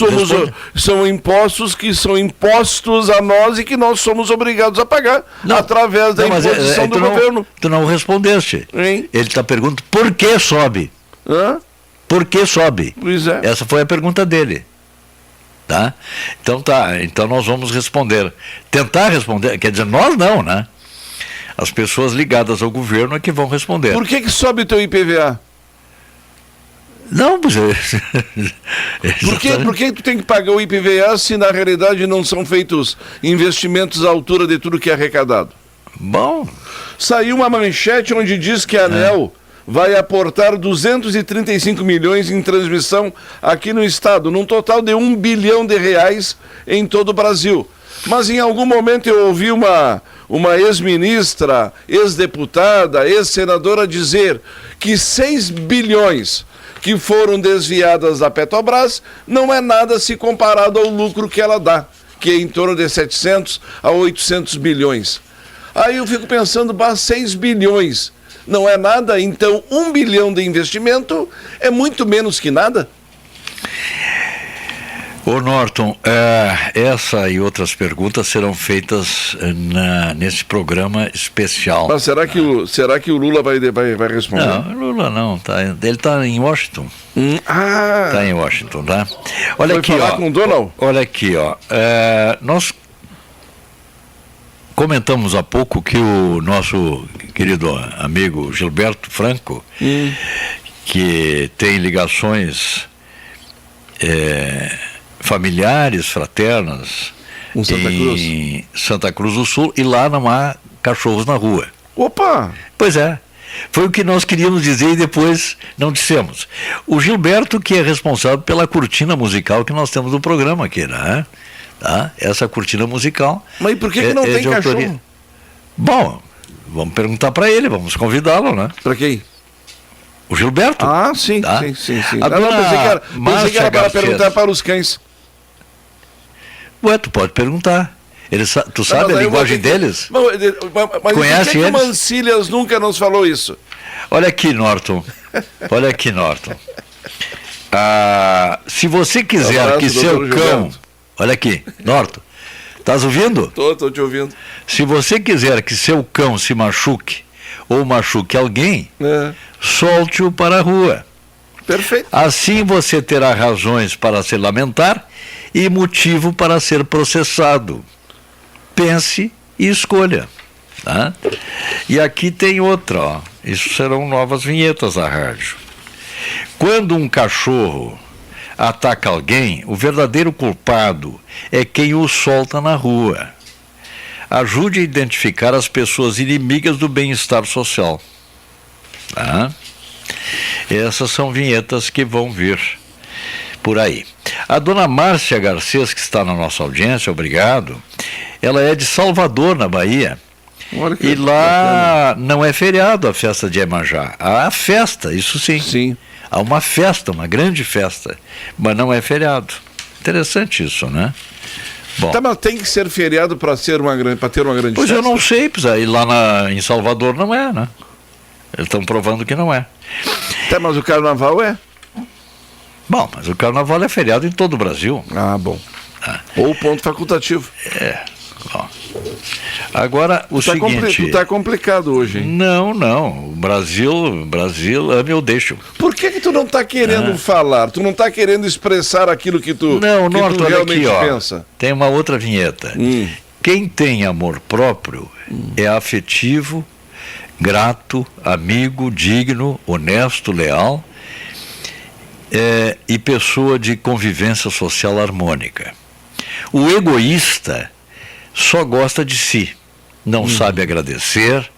são impostos que são impostos a nós e que nós somos obrigados a pagar através da imposição do governo. Tu não respondeste. Hein? Ele está perguntando por que sobe. Hã? Por que sobe? Pois é. Essa foi a pergunta dele. Tá? Então nós vamos responder. Tentar responder, quer dizer, nós não, né? As pessoas ligadas ao governo é que vão responder. Por que sobe o teu IPVA? Não, mas... Por que tu tem que pagar o IPVA se na realidade não são feitos investimentos à altura de tudo que é arrecadado? Bom... Saiu uma manchete onde diz que a ANEEL vai aportar 235 milhões em transmissão aqui no estado, num total de R$1 bilhão em todo o Brasil. Mas em algum momento eu ouvi uma ex-ministra, ex-deputada, ex-senadora dizer que 6 bilhões que foram desviadas da Petrobras não é nada se comparado ao lucro que ela dá, que é em torno de 700 a 800 bilhões. Aí eu fico pensando, 6 bilhões não é nada, então 1 bilhão de investimento é muito menos que nada? Ô Norton, essa e outras perguntas serão feitas nesse programa especial. Mas será que o Lula vai responder? Não, Lula não, ele está em Washington. Está em Washington, tá? Olha aqui, falar com o Donald? Olha aqui, nós comentamos há pouco que o nosso querido amigo Gilberto Franco, que tem ligações familiares, fraternas, em Santa Cruz do Sul, e lá não há cachorros na rua. Opa! Pois é. Foi o que nós queríamos dizer e depois não dissemos. O Gilberto, que é responsável pela cortina musical que nós temos do programa aqui, né? Tá? Essa cortina musical. Mas por que não tem cachorro? Bom, vamos perguntar para ele, vamos convidá-lo, né? Para quem? O Gilberto. Ah, sim, tá? sim. Pensei que era para perguntar para os cães. Ué, tu pode perguntar. Tu sabe a linguagem deles? Mas conhece por que o Mancilhas nunca nos falou isso? Olha aqui, Norton. Se você quiser que seu cão... Olha aqui, Norton. Estás ouvindo? Tô te ouvindo. Se você quiser que seu cão se machuque ou machuque alguém, solte-o para a rua. Perfeito. Assim você terá razões para se lamentar e motivo para ser processado. Pense e escolha. Tá? E aqui tem outra, isso serão novas vinhetas da rádio. Quando um cachorro ataca alguém, o verdadeiro culpado é quem o solta na rua. Ajude a identificar as pessoas inimigas do bem-estar social. Tá? Essas são vinhetas que vão vir por aí. A dona Márcia Garcês, que está na nossa audiência, obrigado, ela é de Salvador, na Bahia. E lá não é feriado a festa de Iemanjá. Há festa, isso sim. Sim. Há uma festa, uma grande festa, mas não é feriado. Interessante isso, né? Bom, mas tem que ser feriado para ter uma grande festa? Pois eu não sei, pois aí lá em Salvador não é, né? Eles estão provando que não é. Mas o carnaval é? Bom, mas o carnaval é feriado em todo o Brasil. Ah, bom. Ou ponto facultativo. Bom. Agora, o seguinte... Tu tá complicado hoje, hein? Não. O Brasil ame ou deixo. Por que tu não tá querendo falar? Tu não tá querendo expressar aquilo que tu, Norton, realmente aqui, pensa? Tem uma outra vinheta. Quem tem amor próprio é afetivo, grato, amigo, digno, honesto, leal e pessoa de convivência social harmônica. O egoísta só gosta de si, não sabe agradecer,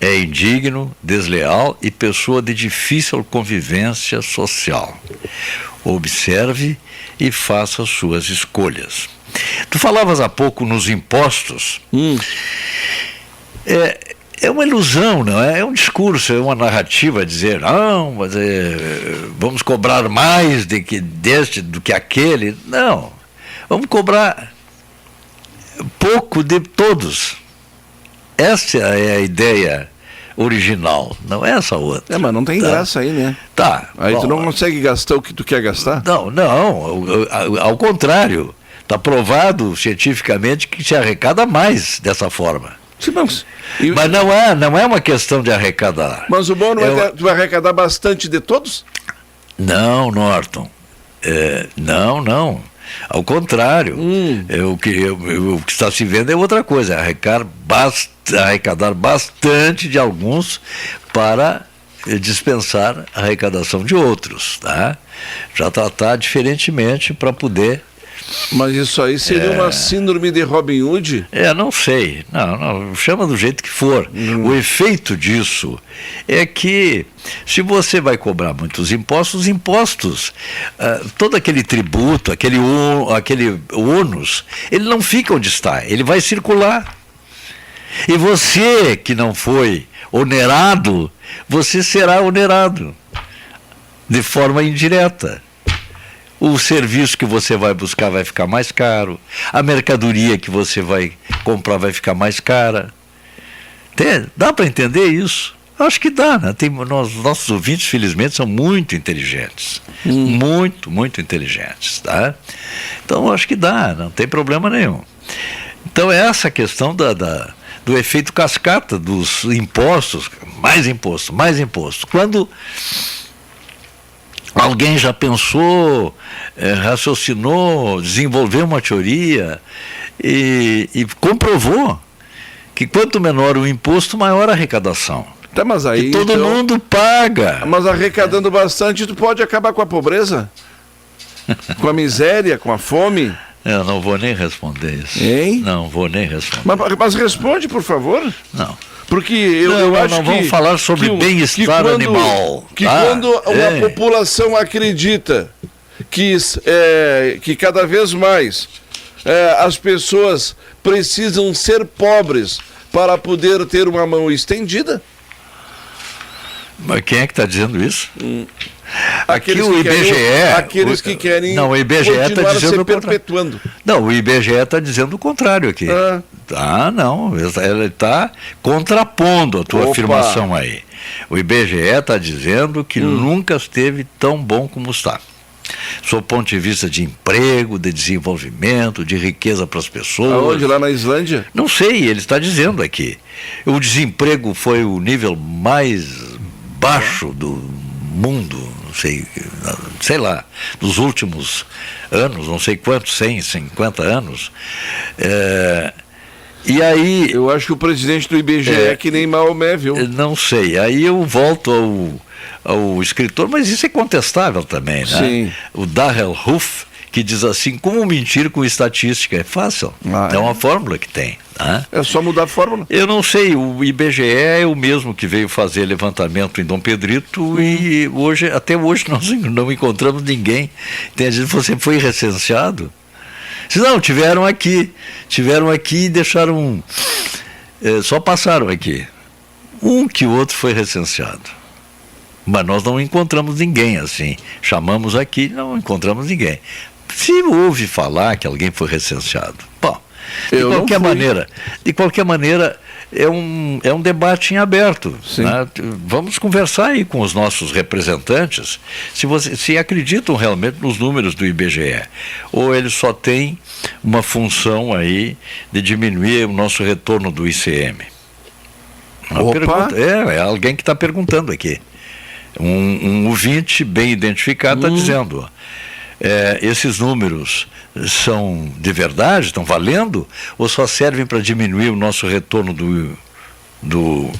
é indigno, desleal e pessoa de difícil convivência social. Observe e faça suas escolhas. Tu falavas há pouco nos impostos. é uma ilusão, não é? É um discurso, é uma narrativa, dizer, não, mas vamos cobrar mais do que aquele. Não, vamos cobrar pouco de todos. Essa é a ideia original, não é essa outra. Mas não tem graça aí, né? Tá. Aí bom, tu não consegue gastar o que tu quer gastar? Não, ao contrário. Está provado cientificamente que se arrecada mais dessa forma. Sim, mas não é uma questão de arrecadar. Mas o bom não é tu vai arrecadar bastante de todos? Não, Norton. Não. Ao contrário. O que está se vendo é outra coisa. Arrecadar bastante de alguns para dispensar a arrecadação de outros. Tá? Já tratar diferentemente para poder... Mas isso aí seria uma síndrome de Robin Hood? Não sei. Não, chama do jeito que for. O efeito disso é que, se você vai cobrar muitos impostos, todo aquele tributo, aquele ônus, ele não fica onde está, ele vai circular. E você que não foi onerado, você será onerado de forma indireta. O serviço que você vai buscar vai ficar mais caro, a mercadoria que você vai comprar vai ficar mais cara. Dá para entender isso? Acho que dá, né? Nossos ouvintes, felizmente, são muito inteligentes. Muito inteligentes. Tá? Então, acho que dá, não tem problema nenhum. Então, essa questão do efeito cascata dos impostos, mais imposto. Quando alguém já pensou, raciocinou, desenvolveu uma teoria e comprovou que quanto menor o imposto, maior a arrecadação. Tá, mas aí que todo mundo paga. Mas arrecadando bastante, tu pode acabar com a pobreza? Com a miséria, com a fome? Eu não vou nem responder isso. Hein? Não vou nem responder. Mas responde, por favor. Não. Porque eu acho que... Não vamos falar sobre bem-estar animal. Quando uma população acredita que cada vez mais as pessoas precisam ser pobres para poder ter uma mão estendida... Mas quem é que está dizendo isso? Aqueles Aqui o IBGE... Aqueles que querem não, o IBGE continuar dizendo se perpetuando. Não, o IBGE está dizendo o contrário aqui. Não, ele está contrapondo a tua afirmação aí. O IBGE está dizendo que nunca esteve tão bom como está. Sob o ponto de vista de emprego, de desenvolvimento, de riqueza para as pessoas. Aonde? Lá na Islândia? Não sei, ele está dizendo aqui. O desemprego foi o nível mais baixo do mundo, sei lá, dos últimos anos, não sei quantos, 150 anos. E aí... Eu acho que o presidente do IBGE é que nem Maomé, viu? Não sei, aí eu volto ao escritor, mas isso é contestável também, né? Sim. O Darrell Huff, que diz assim, como mentir com estatística? É fácil, é uma fórmula que tem. Né? É só mudar a fórmula. Eu não sei, o IBGE é o mesmo que veio fazer levantamento em Dom Pedrito e até hoje nós não encontramos ninguém. Entende? Você foi recenseado? Se não, tiveram aqui e deixaram, só passaram aqui. Um que o outro foi recenseado. Mas nós não encontramos ninguém assim. Chamamos aqui, não encontramos ninguém. Se ouve falar que alguém foi recenseado, bom, de qualquer maneira é um debate em aberto. Né? Vamos conversar aí com os nossos representantes se acreditam realmente nos números do IBGE ou eles só têm uma função aí de diminuir o nosso retorno do ICM. É alguém que está perguntando aqui. Um ouvinte bem identificado está dizendo, esses números são de verdade, estão valendo, ou só servem para diminuir o nosso retorno do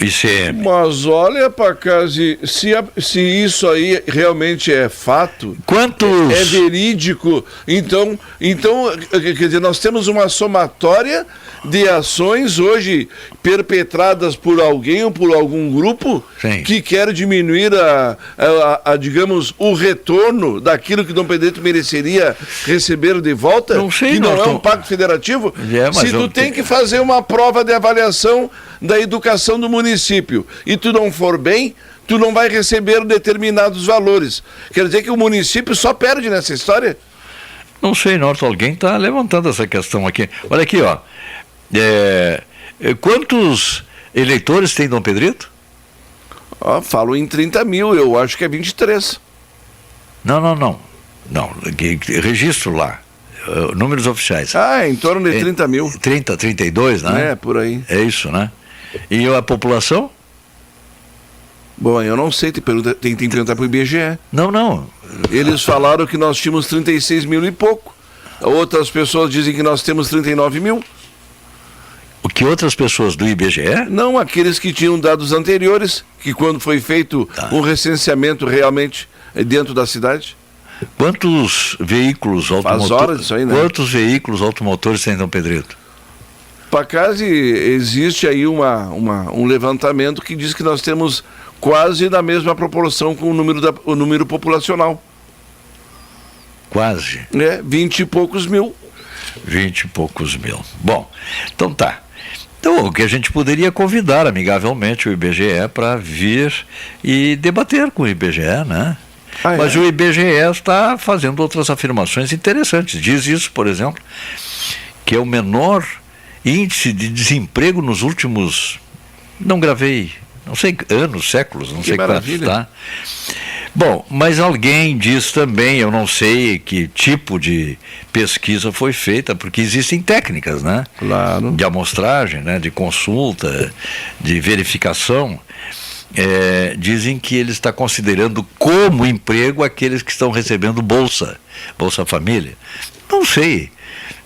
ICM. Mas olha, Pacazzi, se isso aí realmente é fato, Quantos... é verídico, então, quer dizer, nós temos uma somatória de ações hoje perpetradas por alguém ou por algum grupo Sim. que quer diminuir digamos, o retorno daquilo que Dom Pedrito mereceria receber de volta, não sei, que não é Norton. um pacto federativo. Mas se tu tem que fazer uma prova de avaliação da educação do município e tu não for bem, tu não vai receber determinados valores. Quer dizer que o município só perde nessa história? Não sei, Norton, alguém está levantando essa questão aqui. Olha aqui, ó. Quantos eleitores tem Dom Pedrito? Falo em 30 mil, eu acho que é 23. Não, registro lá, números oficiais. Em torno de 30 mil. 30, 32, né? Por aí. É isso, né? E a população? Bom, eu não sei, tem que perguntar para o IBGE. Não. Eles falaram que nós tínhamos 36 mil e pouco. Outras pessoas dizem que nós temos 39 mil. O que outras pessoas do IBGE? Não, aqueles que tinham dados anteriores, que quando foi feito um recenseamento realmente dentro da cidade. Quantos veículos automotores? Faz horas isso aí, né? Quantos veículos automotores tem Dom Pedrito? Pacazzi, existe aí um levantamento que diz que nós temos quase na mesma proporção com o número populacional. Quase? 20 e poucos mil. 20 e poucos mil. Bom, então tá. Então, o que a gente poderia convidar amigavelmente o IBGE para vir e debater com o IBGE, né? Mas o IBGE está fazendo outras afirmações interessantes. Diz isso, por exemplo, que é o menor índice de desemprego nos últimos, não sei, anos, séculos, não sei quantos, tá? Bom, mas alguém diz também, eu não sei que tipo de pesquisa foi feita, porque existem técnicas, né? Claro. De amostragem, né? De consulta, de verificação. Dizem que ele está considerando como emprego aqueles que estão recebendo Bolsa Família. Não sei.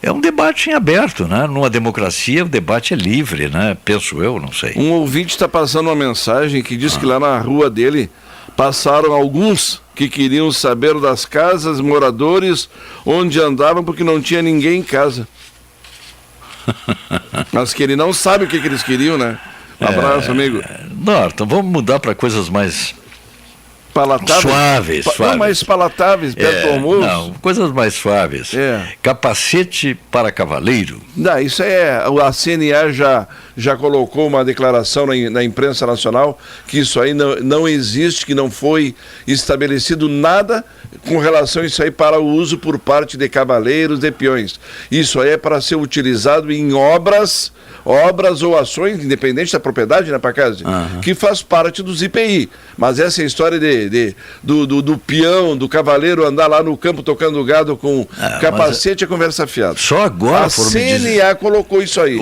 É um debate em aberto, né? Numa democracia o debate é livre, né? Penso eu, não sei. Um ouvinte está passando uma mensagem que diz que lá na rua dele passaram alguns que queriam saber das casas, moradores, onde andavam porque não tinha ninguém em casa. Mas que ele não sabe o que eles queriam, né? Um abraço, amigo. Não, então vamos mudar para coisas mais palatáveis. Suaves. Não, mais palatáveis, perto do almoço. Não, coisas mais suaves. Capacete para cavaleiro. Não, isso a CNA já colocou uma declaração na imprensa nacional que isso aí não existe, que não foi estabelecido nada com relação a isso aí para o uso por parte de cavaleiros, de peões. Isso aí é para ser utilizado em obras ou ações, independente da propriedade, né, Pacazzi? Que faz parte dos IPI. Mas essa história do peão, do cavaleiro andar lá no campo tocando gado com capacete é conversa fiada. Só agora a CNA colocou isso aí.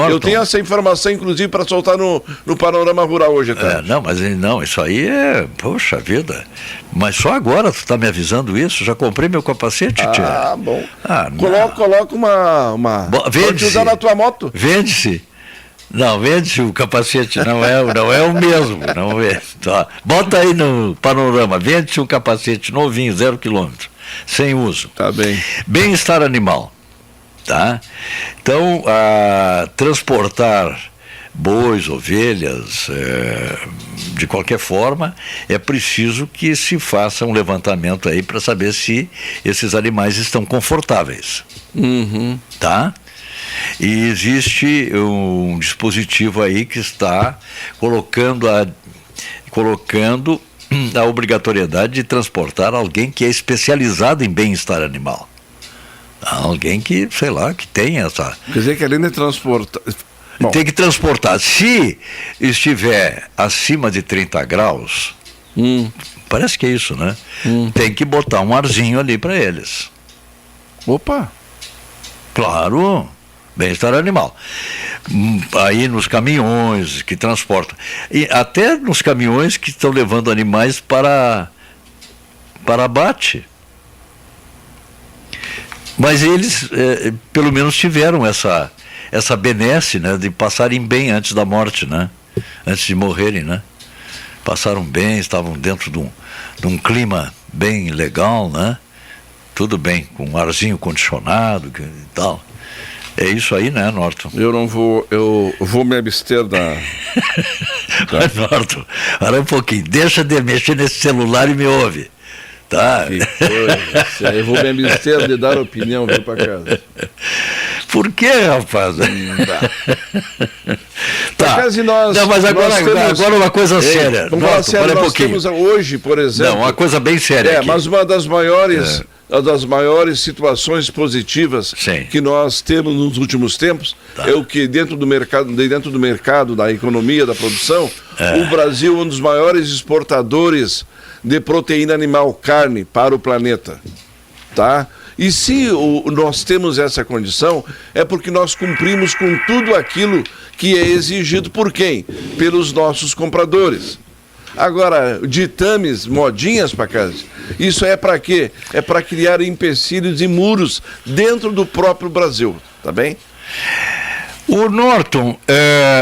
Eu tenho essa informação, inclusive, para soltar no Panorama Rural hoje, tá? Não, isso aí poxa vida. Mas só agora tu está me avisando isso? Já comprei meu capacete, tia. Bom. Coloca uma... Pode usar na tua moto. Vende-se. Não, vende-se o capacete, não é o mesmo. Não é. Tá. Bota aí no Panorama, vende-se um capacete novinho, 0 km, sem uso. Tá bem. Bem-estar animal. Tá? Então, transportar bois, ovelhas, de qualquer forma, é preciso que se faça um levantamento aí para saber se esses animais estão confortáveis. Tá? E existe um dispositivo aí que está colocando a obrigatoriedade de transportar alguém que é especializado em bem-estar animal. Alguém que, sei lá, que tem essa... Quer dizer que além de transportar... Tem que transportar. Se estiver acima de 30 graus, parece que é isso, né? Tem que botar um arzinho ali para eles. Opa! Claro, bem-estar animal. Aí nos caminhões que transportam. E até nos caminhões que estão levando animais para abate. Mas eles, pelo menos, tiveram essa benesse, né, de passarem bem antes da morte, né? antes de morrerem, né? Passaram bem, estavam dentro de um clima bem legal, né? Tudo bem, com um arzinho condicionado e tal. É isso aí, né, Norton? Eu vou me abster da... Mas, Norton, olha um pouquinho, deixa de mexer nesse celular e me ouve. Tá? Que coisa, eu vou me abster de dar opinião, viu, para casa. Por que, rapaz? Tá. Não, mas agora uma coisa séria. Vamos falar sério, nós temos hoje, por exemplo... Não, uma coisa bem séria aqui. Mas uma das maiores... Uma das maiores situações positivas que nós temos nos últimos tempos é o que dentro do mercado, da economia, da produção, o Brasil é um dos maiores exportadores de proteína animal, carne, para o planeta. Tá? E se nós temos essa condição, é porque nós cumprimos com tudo aquilo que é exigido por quem? Pelos nossos compradores. Agora, ditames, modinhas para casa, isso é para quê? É para criar empecilhos e muros dentro do próprio Brasil, tá bem? O Norton,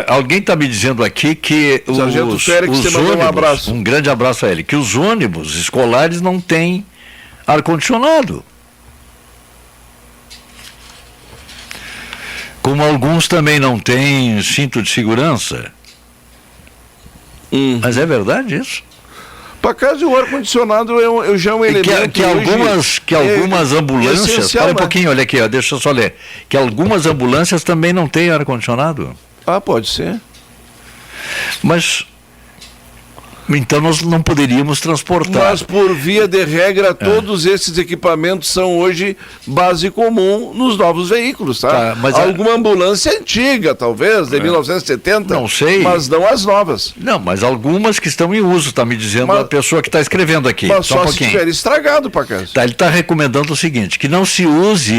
alguém está me dizendo aqui que Sargento Félix, você mandou um abraço. Um grande abraço a ele, que os ônibus escolares não têm ar-condicionado. Como alguns também não têm cinto de segurança. Mas é verdade isso? Para casa, o ar-condicionado já é um elemento que algumas ambulâncias... Para um pouquinho, olha aqui, ó, deixa eu só ler. Que algumas ambulâncias também não têm ar-condicionado. Pode ser. Mas... Então nós não poderíamos transportar. Mas por via de regra, todos esses equipamentos são hoje base comum nos novos veículos, tá? Mas alguma ambulância antiga, talvez, de 1970. Não sei. Mas não as novas. Não, mas algumas que estão em uso, está me dizendo a pessoa que está escrevendo aqui. Mas só se tiver estragado, para casa. Ele está recomendando o seguinte, que não se use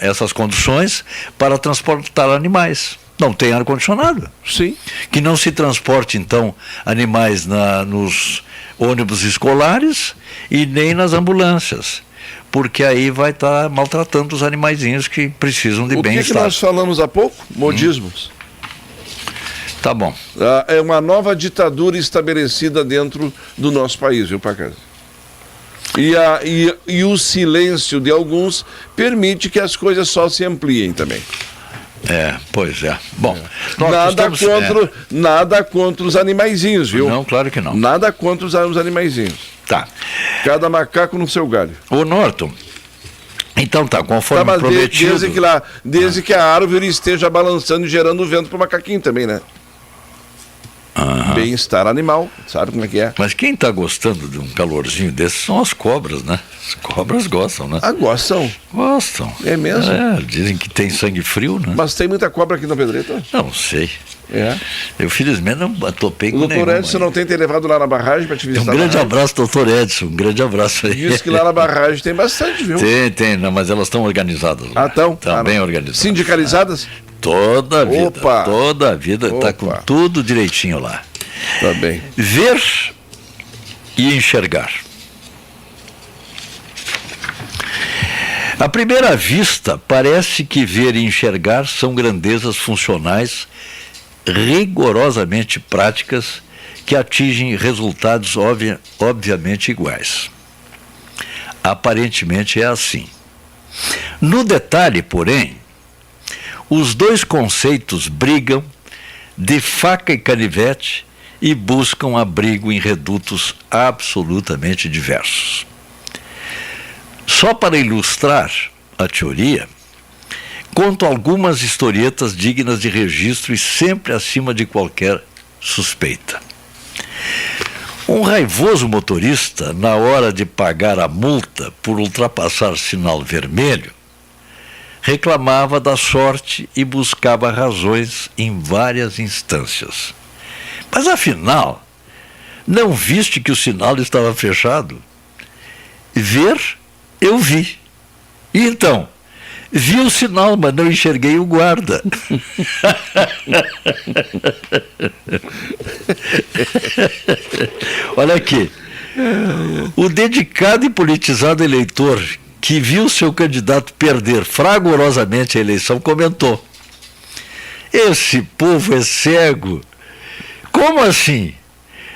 essas conduções para transportar animais. Não tem ar-condicionado. Sim. Que não se transporte, então, animais nos ônibus escolares e nem nas ambulâncias. Porque aí vai estar maltratando os animaizinhos que precisam de bem-estar. O que nós falamos há pouco? Modismos. Tá bom. É uma nova ditadura estabelecida dentro do nosso país, viu, para casa? E o silêncio de alguns permite que as coisas só se ampliem também. Pois é. Bom, nada contra os animaizinhos, viu? Não, claro que não. Nada contra os animaizinhos. Tá. Cada macaco no seu galho. Ô, Norton, então conforme prometido... Desde que a árvore esteja balançando e gerando vento para o macaquinho também, né? Bem-estar animal, sabe como é que é? Mas quem está gostando de um calorzinho desse são as cobras, né? As cobras gostam, né? Gostam. Gostam. É mesmo? Dizem que tem sangue frio, né? Mas tem muita cobra aqui no Pedreito? Não sei. Eu, felizmente, não topei com nenhuma. O doutor Edson não tem te levado lá na barragem para te visitar? Um grande abraço, doutor Edson. Um grande abraço aí. Diz que lá na barragem tem bastante, viu? Tem, não, mas elas estão organizadas lá. Estão? Estão bem organizadas. Sindicalizadas? Toda a vida. Toda a vida. Está com tudo direitinho lá. Tá bem. Ver e enxergar. À primeira vista, parece que ver e enxergar são grandezas funcionais rigorosamente práticas que atingem resultados obviamente iguais. Aparentemente é assim. No detalhe, porém, os dois conceitos brigam de faca e canivete e buscam abrigo em redutos absolutamente diversos. Só para ilustrar a teoria, conto algumas historietas dignas de registro e sempre acima de qualquer suspeita. Um raivoso motorista, na hora de pagar a multa por ultrapassar sinal vermelho, reclamava da sorte e buscava razões em várias instâncias. Mas afinal, não viste que o sinal estava fechado? Ver, eu vi. E então, vi o sinal, mas não enxerguei o guarda. Olha aqui. O dedicado e politizado eleitor que viu seu candidato perder fragorosamente a eleição comentou: Esse povo é cego. Como assim?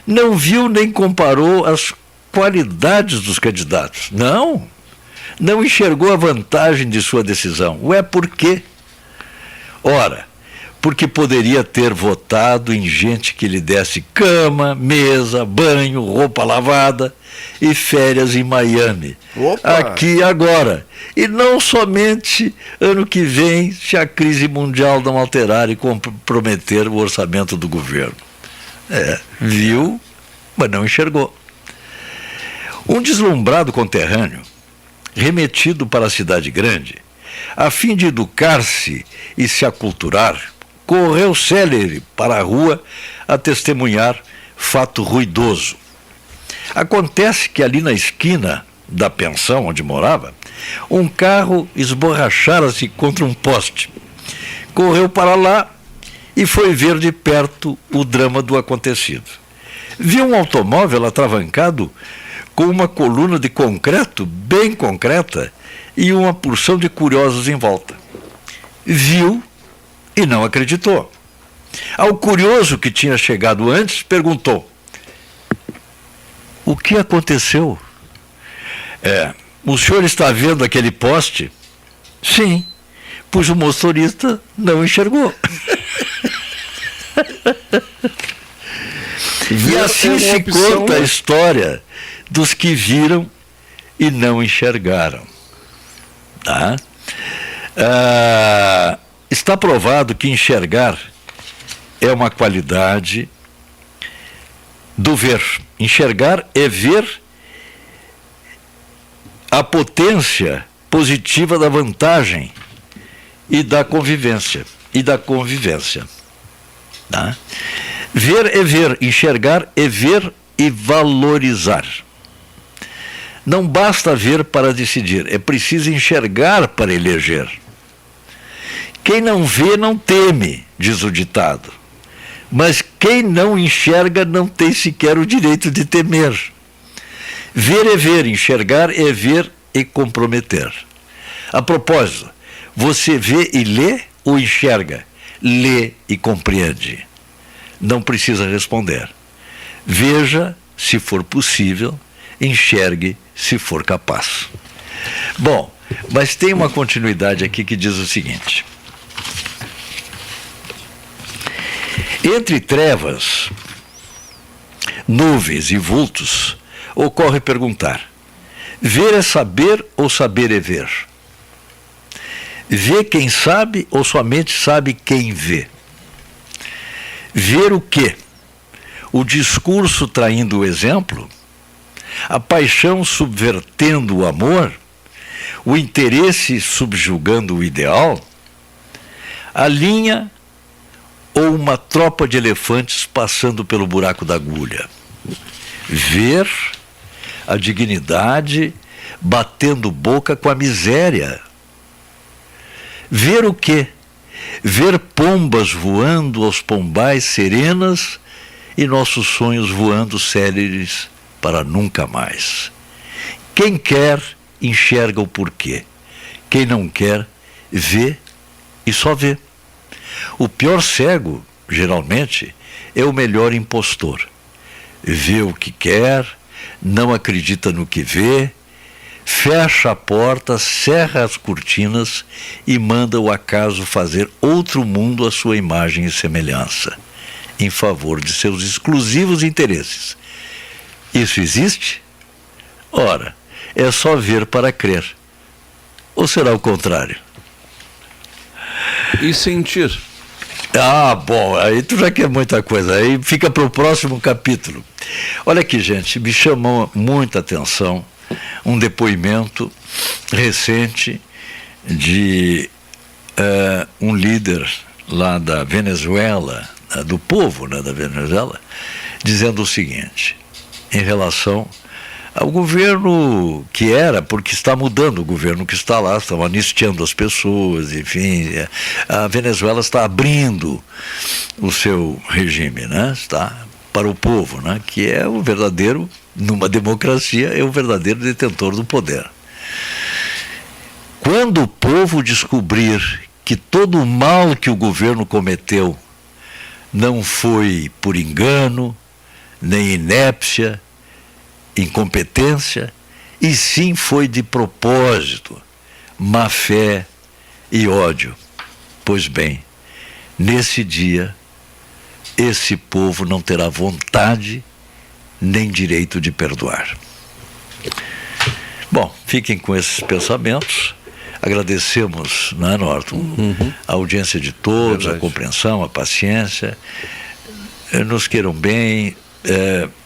Não viu nem comparou as qualidades dos candidatos. Não enxergou a vantagem de sua decisão. Ué, por quê? Ora, porque poderia ter votado em gente que lhe desse cama, mesa, banho, roupa lavada e férias em Miami. Opa! Aqui e agora. E não somente ano que vem, se a crise mundial não alterar e comprometer o orçamento do governo. Viu, mas não enxergou. Um deslumbrado conterrâneo, remetido para a cidade grande, a fim de educar-se e se aculturar, correu célere para a rua a testemunhar fato ruidoso. Acontece que ali na esquina da pensão onde morava, um carro esborrachara-se contra um poste. Correu para lá e foi ver de perto o drama do acontecido. Viu um automóvel atravancado com uma coluna de concreto bem concreta e uma porção de curiosos em volta. Viu e não acreditou. Ao curioso que tinha chegado antes, perguntou: o que aconteceu? O senhor está vendo aquele poste? Sim, pois o motorista não enxergou. E assim se conta a história dos que viram e não enxergaram. Tá? Está provado que enxergar é uma qualidade do ver. Enxergar é ver a potência positiva da vantagem e da convivência. Tá? Ver é ver, enxergar é ver e valorizar. Não basta ver para decidir, é preciso enxergar para eleger. Quem não vê não teme, diz o ditado. Mas quem não enxerga não tem sequer o direito de temer. Ver é ver, enxergar é ver e comprometer. A propósito, você vê e lê ou enxerga? Lê e compreende. Não precisa responder. Veja se for possível, enxergue se for capaz. Bom, mas tem uma continuidade aqui que diz o seguinte: entre trevas, nuvens e vultos, ocorre perguntar: ver é saber ou saber é ver? Vê quem sabe ou somente sabe quem vê? Ver o quê? O discurso traindo o exemplo? A paixão subvertendo o amor? O interesse subjugando o ideal? A linha ou uma tropa de elefantes passando pelo buraco da agulha? Ver a dignidade batendo boca com a miséria. Ver o quê? Ver pombas voando aos pombais serenas e nossos sonhos voando céleres para nunca mais. Quem quer, enxerga o porquê. Quem não quer, vê e só vê. O pior cego, geralmente, é o melhor impostor. Vê o que quer, não acredita no que vê, fecha a porta, cerra as cortinas e manda o acaso fazer outro mundo à sua imagem e semelhança, em favor de seus exclusivos interesses. Isso existe? Ora, é só ver para crer. Ou será o contrário? E sentir? Bom, aí tu já quer muita coisa, aí fica para o próximo capítulo. Olha aqui, gente, me chamou muita atenção um depoimento recente de um líder lá da Venezuela, do povo, né, da Venezuela, dizendo o seguinte, em relação ao governo que era, porque está mudando o governo que está lá, estão anistiando as pessoas, enfim, a Venezuela está abrindo o seu regime, né, está para o povo, né, que é o verdadeiro, numa democracia, é o verdadeiro detentor do poder. Quando o povo descobrir que todo o mal que o governo cometeu não foi por engano, nem inépcia, incompetência, e sim foi de propósito, má fé e ódio. Pois bem, nesse dia, esse povo não terá vontade nem direito de perdoar. Bom, fiquem com esses pensamentos. Agradecemos, não é, Norton? A audiência de todos, verdade, a compreensão, a paciência. Nos queiram bem,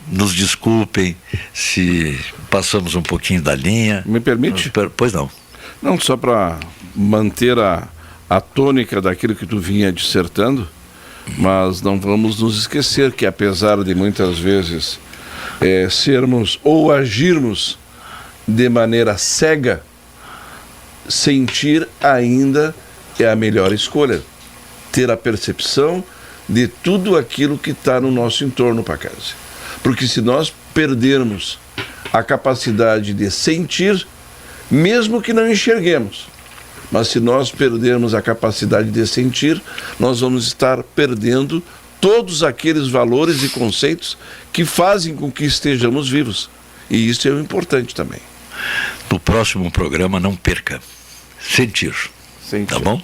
nos desculpem se passamos um pouquinho da linha. Me permite? Pois não. Não, só para manter a tônica daquilo que tu vinha dissertando, mas não vamos nos esquecer que, apesar de muitas vezes sermos ou agirmos de maneira cega, sentir ainda é a melhor escolha. Ter a percepção de tudo aquilo que está no nosso entorno, Pacazzi. Porque se nós perdermos a capacidade de sentir, mesmo que não enxerguemos, mas se nós perdermos a capacidade de sentir, nós vamos estar perdendo todos aqueles valores e conceitos que fazem com que estejamos vivos. E isso é o importante também. No próximo programa, não perca. Sentir. Tá bom?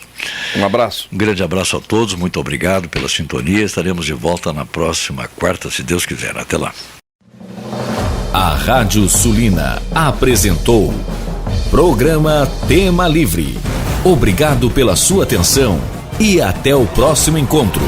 Um abraço. Um grande abraço a todos, muito obrigado pela sintonia. Estaremos de volta na próxima quarta, se Deus quiser. Até lá. A Rádio Sulina apresentou Programa Tema Livre. Obrigado pela sua atenção e até o próximo encontro.